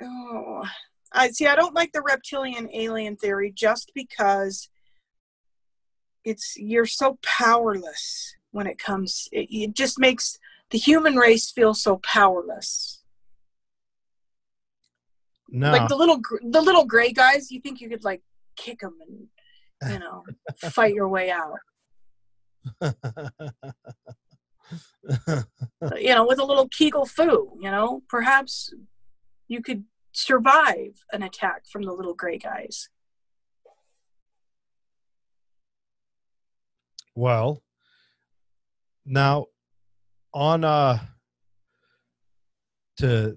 Oh, I don't like the reptilian alien theory just because you're so powerless when it comes. It just makes the human race feel so powerless. No. Like the little gray guys, you think you could like kick them and, you know, fight your way out. You know, with a little Kegel foo, you know, perhaps you could survive an attack from the little gray guys. Well, now on to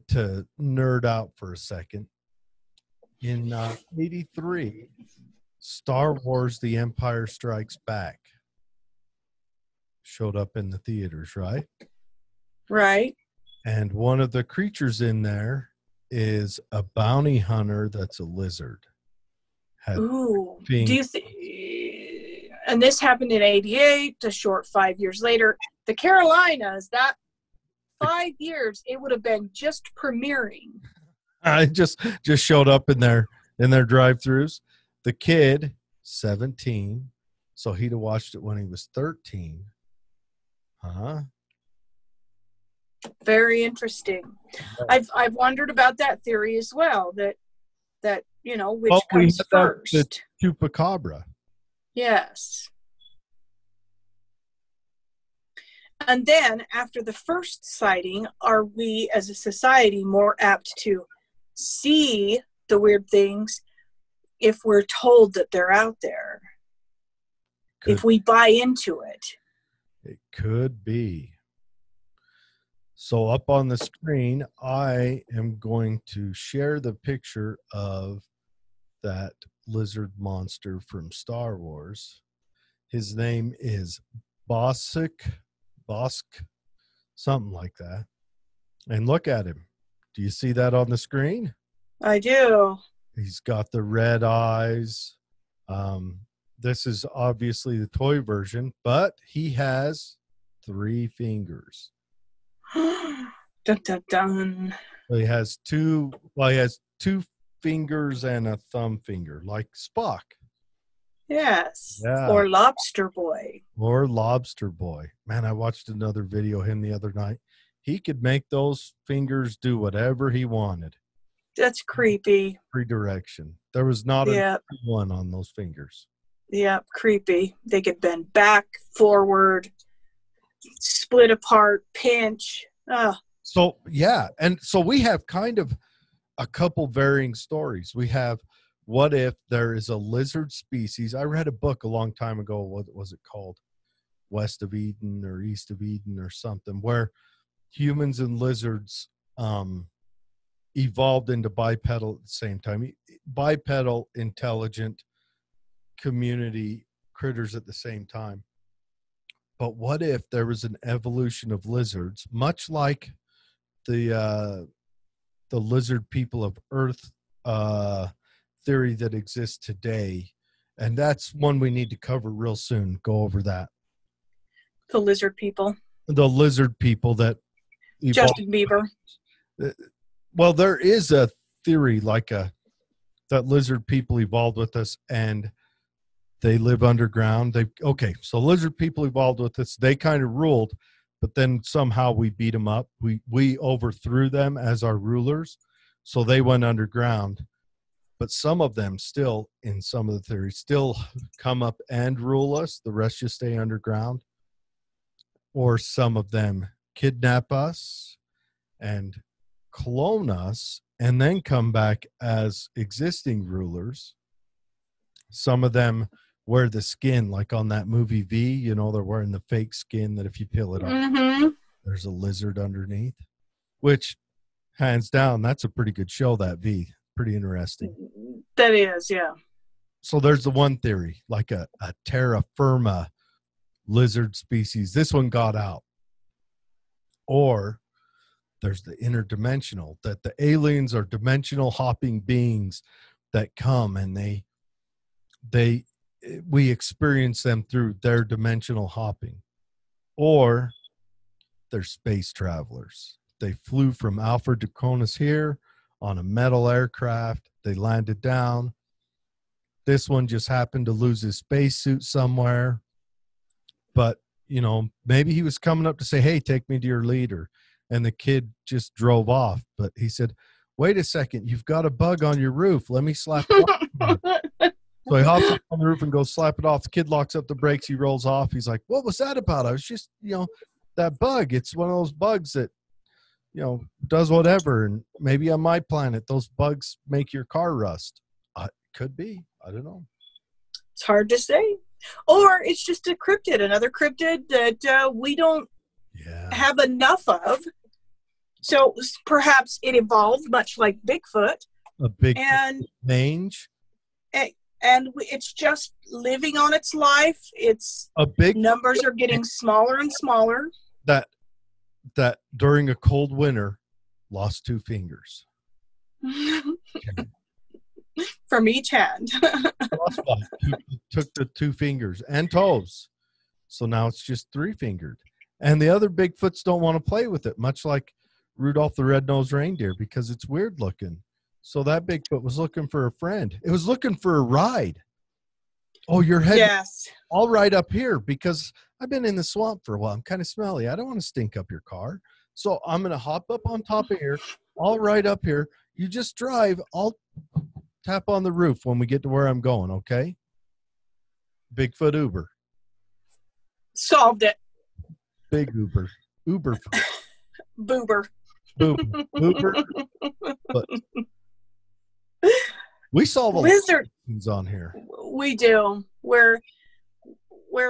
nerd out for a second. In 83, Star Wars The Empire Strikes Back showed up in the theaters, right? Right. And one of the creatures in there is a bounty hunter that's a lizard. Ooh. Do you think? And this happened in 88, a short 5 years later. The Carolinas, that 5 years, it would have been just premiering. I just showed up in their drive-thrus. The kid, 17, so he'd have watched it when he was 13. Very interesting. I've wondered about that theory as well. That you know, which comes first? The chupacabra. Yes. And then after the first sighting, are we as a society more apt to see the weird things if we're told that they're out there? If we buy into it? It could be. So up on the screen, I am going to share the picture of that lizard monster from Star Wars. His name is Bosk, something like that. And look at him. Do you see that on the screen? I do. He's got the red eyes. This is obviously the toy version, but he has 3 fingers. Dun, dun, dun. So he has two fingers and a thumb finger, like Spock. Yes. Yeah. Or Lobster Boy. Or Lobster Boy. Man, I watched another video of him the other night. He could make those fingers do whatever he wanted. That's creepy. Every direction. There was not a one on those fingers. Yeah, creepy. They could bend back, forward, split apart, pinch. So, yeah. And so we have kind of a couple varying stories. We have, what if there is a lizard species? I read a book a long time ago. What was it called? West of Eden or East of Eden or something, where humans and lizards evolved into bipedal at the same time. Bipedal, intelligent community critters at the same time. But what if there was an evolution of lizards, much like the lizard people of Earth theory that exists today? And that's one we need to cover real soon. Go over that. The lizard people. The lizard people that evolved. Justin Bieber. Well, there is a theory that lizard people evolved with us and they live underground. So lizard people evolved with us. They kind of ruled, but then somehow we beat them up. We overthrew them as our rulers, so they went underground. But some of them still, in some of the theories, still come up and rule us. The rest just stay underground. Or some of them kidnap us and clone us and then come back as existing rulers. Some of them wear the skin, like on that movie V, they're wearing the fake skin that if you peel it off, there's a lizard underneath, which hands down, that's a pretty good show, that V. Pretty interesting. That is, yeah. So there's the one theory, like a terra firma lizard species. This one got out. Or there's the interdimensional, that the aliens are dimensional hopping beings that come and we experience them through their dimensional hopping. Or they're space travelers. They flew from Alpha Draconis here on a metal aircraft. They landed down. This one just happened to lose his spacesuit somewhere. But, maybe he was coming up to say, hey, take me to your leader. And the kid just drove off. But he said, wait a second, you've got a bug on your roof. Let me slap it off. So he hops up on the roof and goes slap it off. The kid locks up the brakes. He rolls off. He's like, what was that about? I was just, that bug. It's one of those bugs that, does whatever. And maybe on my planet, those bugs make your car rust. Could be. I don't know. It's hard to say. Or it's just a cryptid, another cryptid that we don't have enough of. So perhaps it evolved much like Bigfoot. A big mange. And it's just living on its life. Numbers are getting smaller and smaller. That during a cold winter lost 2 fingers. From each hand. Took the 2 fingers and toes. So now it's just 3-fingered. And the other Bigfoots don't want to play with it, much like Rudolph the Red-Nosed Reindeer, because it's weird looking. So that Bigfoot was looking for a friend. It was looking for a ride. Oh, your head. Yes. I'll ride up here because I've been in the swamp for a while. I'm kind of smelly. I don't want to stink up your car. So I'm going to hop up on top of here. I'll ride up here. You just drive. I'll tap on the roof when we get to where I'm going, okay? Bigfoot Uber. Solved it. Big Uber. Uber. Boober. Uber. But we solve a lot of things on here. We do. We're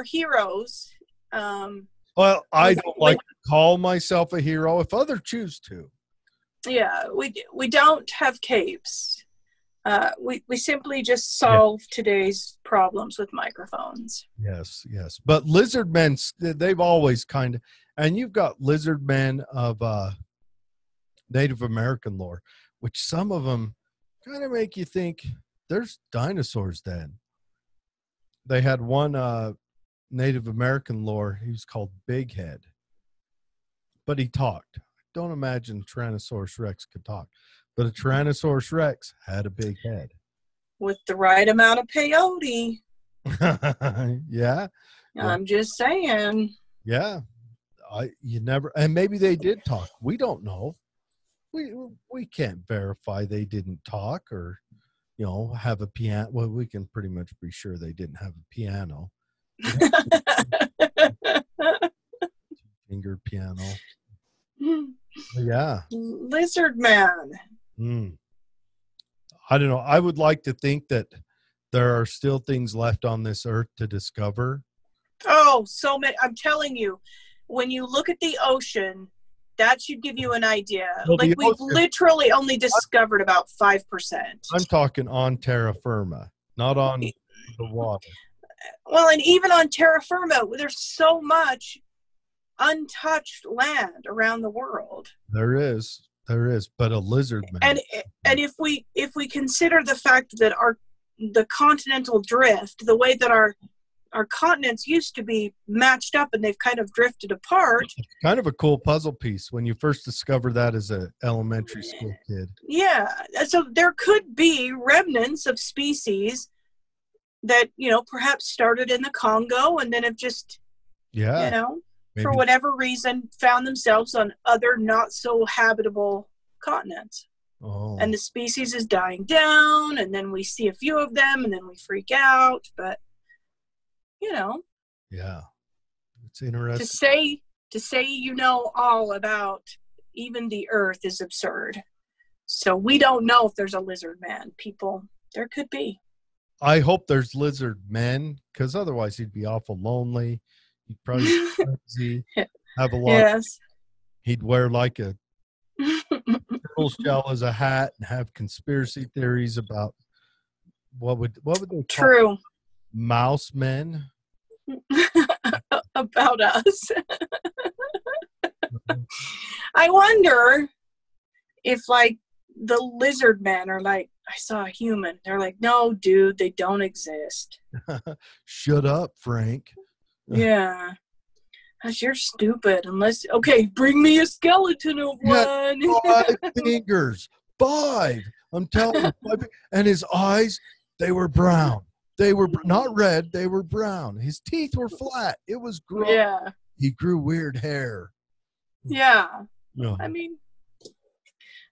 heroes. Well, I don't like to call myself a hero if others choose to. Yeah, we don't have capes. We simply just solve today's problems with microphones. Yes. But lizard men, they've always kind of, And you've got lizard men of Native American lore, which some of them kind of make you think there's dinosaurs then. They had one Native American lore. He was called Big Head, but he talked. Don't imagine Tyrannosaurus Rex could talk, but a Tyrannosaurus Rex had a big head. With the right amount of peyote. Yeah. I'm just saying. Yeah. You never, and maybe they did talk. We don't know. We can't verify they didn't talk or, have a piano. Well, we can pretty much be sure they didn't have a piano. Finger piano. Yeah. Lizard man. I don't know. I would like to think that there are still things left on this earth to discover. Oh, so many. I'm telling you, when you look at the ocean, that should give you an idea. Well, like we've literally only discovered about 5%. I'm talking on terra firma, not on the water. Well, and even on terra firma, there's so much untouched land around the world. There is, but a lizard man. And if we consider the fact that the continental drift, the way that our continents used to be matched up and they've kind of drifted apart. Kind of a cool puzzle piece when you first discover that as an elementary school kid. Yeah. So there could be remnants of species that, perhaps started in the Congo and then have just, for whatever reason, found themselves on other not so habitable continents. Oh. And the species is dying down, and then we see a few of them, and then we freak out. But, Yeah. It's interesting. To say all about even the earth is absurd. So we don't know if there's a lizard man, people. There could be. I hope there's lizard men, because otherwise he'd be awful lonely. He'd probably be crazy, have a lot. Yes. He'd wear like a turtle shell as a hat and have conspiracy theories about what would they True. call mouse men about us. I wonder if the lizard men are like, I saw a human. They're like, no, dude, they don't exist. Shut up, Frank. Yeah. Gosh, you're stupid. Okay, bring me a skeleton of one. 5 fingers. 5. I'm telling you. 5, and his eyes, they were brown. They were not red. They were brown. His teeth were flat. It was gross. Yeah. He grew weird hair. Yeah. No. I mean,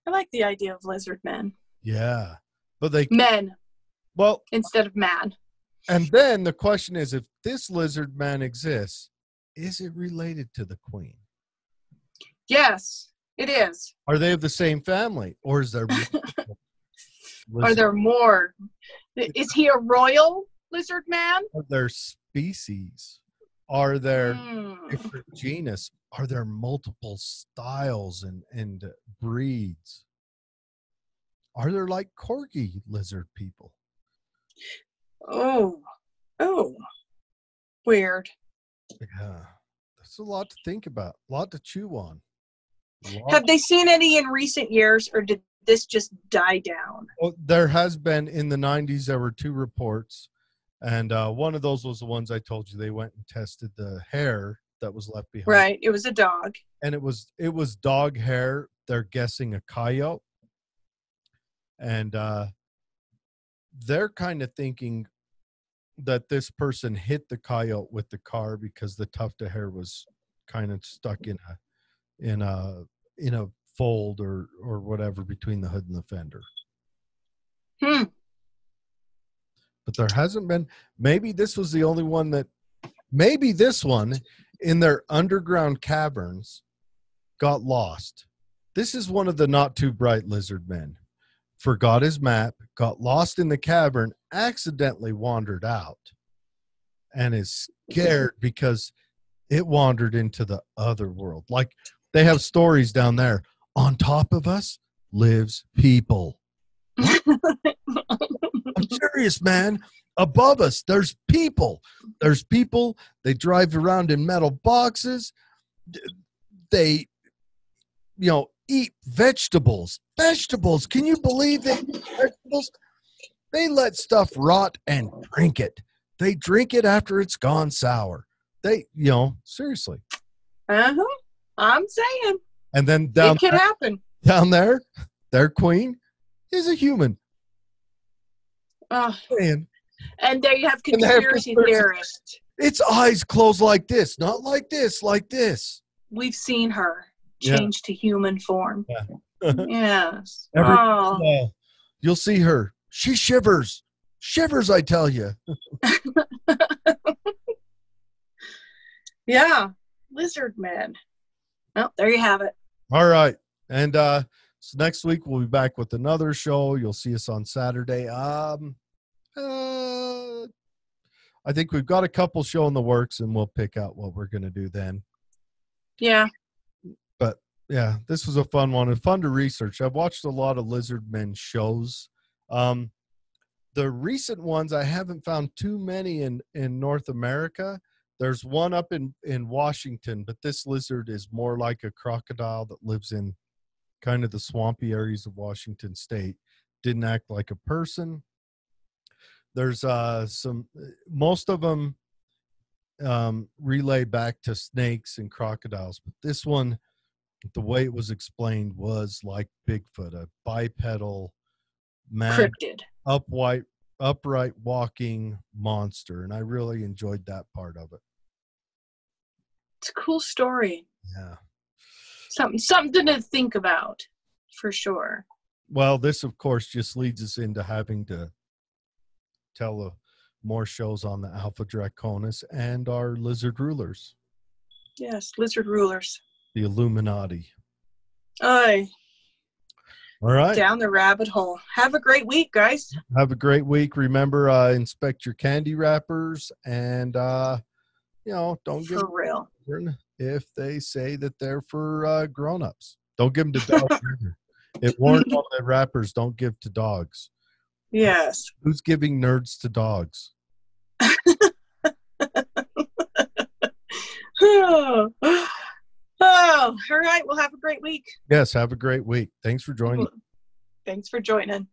I like the idea of lizard men. Yeah. But men. Well, instead of man. And then the question is, if this lizard man exists, is it related to the queen? Yes, it is. Are they of the same family, or is there Are there more? Is he a royal lizard man? Are there species? Are there different genus? Are there multiple styles and breeds? Are there like corgi lizard people? Oh, weird. Yeah, that's a lot to think about, a lot to chew on. Have they seen any in recent years, or did this just die down? Well, there has been in the 90s. There were 2 reports, and one of those was the ones I told you. They went and tested the hair that was left behind. Right, it was a dog, and it was dog hair. They're guessing a coyote, and they're kind of thinking that this person hit the coyote with the car because the tuft of hair was kind of stuck in a fold or whatever between the hood and the fender. But there hasn't been. Maybe this was the only one that. Maybe this one in their underground caverns got lost. This is one of the not too bright lizard men. Forgot his map, got lost in the cavern, accidentally wandered out, and is scared because it wandered into the other world. Like they have stories down there. On top of us lives people. I'm serious, man. Above us, there's people. There's people. They drive around in metal boxes. they, eat vegetables. Vegetables. Can you believe that vegetables? They let stuff rot and drink it. They drink it after it's gone sour. They, seriously. Uh-huh. I'm saying. And then it could happen. Down there, their queen is a human. And there you have conspiracy theorists. Its eyes close like this, not like this, like this. We've seen her change to human form. Yeah. Yes. You'll see her. She shivers. Shivers, I tell you. Yeah. Lizard man. Well, there you have it. All right. And so next week we'll be back with another show. You'll see us on Saturday. I think we've got a couple show in the works, and we'll pick out what we're going to do then. Yeah. But, yeah, this was a fun one and fun to research. I've watched a lot of lizard men shows. The recent ones, I haven't found too many in North America. There's one up in Washington, but this lizard is more like a crocodile that lives in kind of the swampy areas of Washington State. Didn't act like a person. There's most of them relay back to snakes and crocodiles, but this one, the way it was explained, was like Bigfoot, a bipedal, cryptid, upright walking monster, and I really enjoyed that part of it. It's a cool story. Yeah, something to think about for sure. Well, this of course just leads us into having to tell more shows on the Alpha Draconis and our lizard rulers. Yes, lizard rulers. The Illuminati. Aye. All right. Down the rabbit hole. Have a great week, guys. Have a great week. Remember, inspect your candy wrappers, and don't give for real if they say that they're for grown-ups. Don't give them to dogs. It warns all the wrappers, don't give to dogs. Yes. Who's giving nerds to dogs? Oh, all right. Well, have a great week. Yes, have a great week. Thanks for joining. Thanks for joining.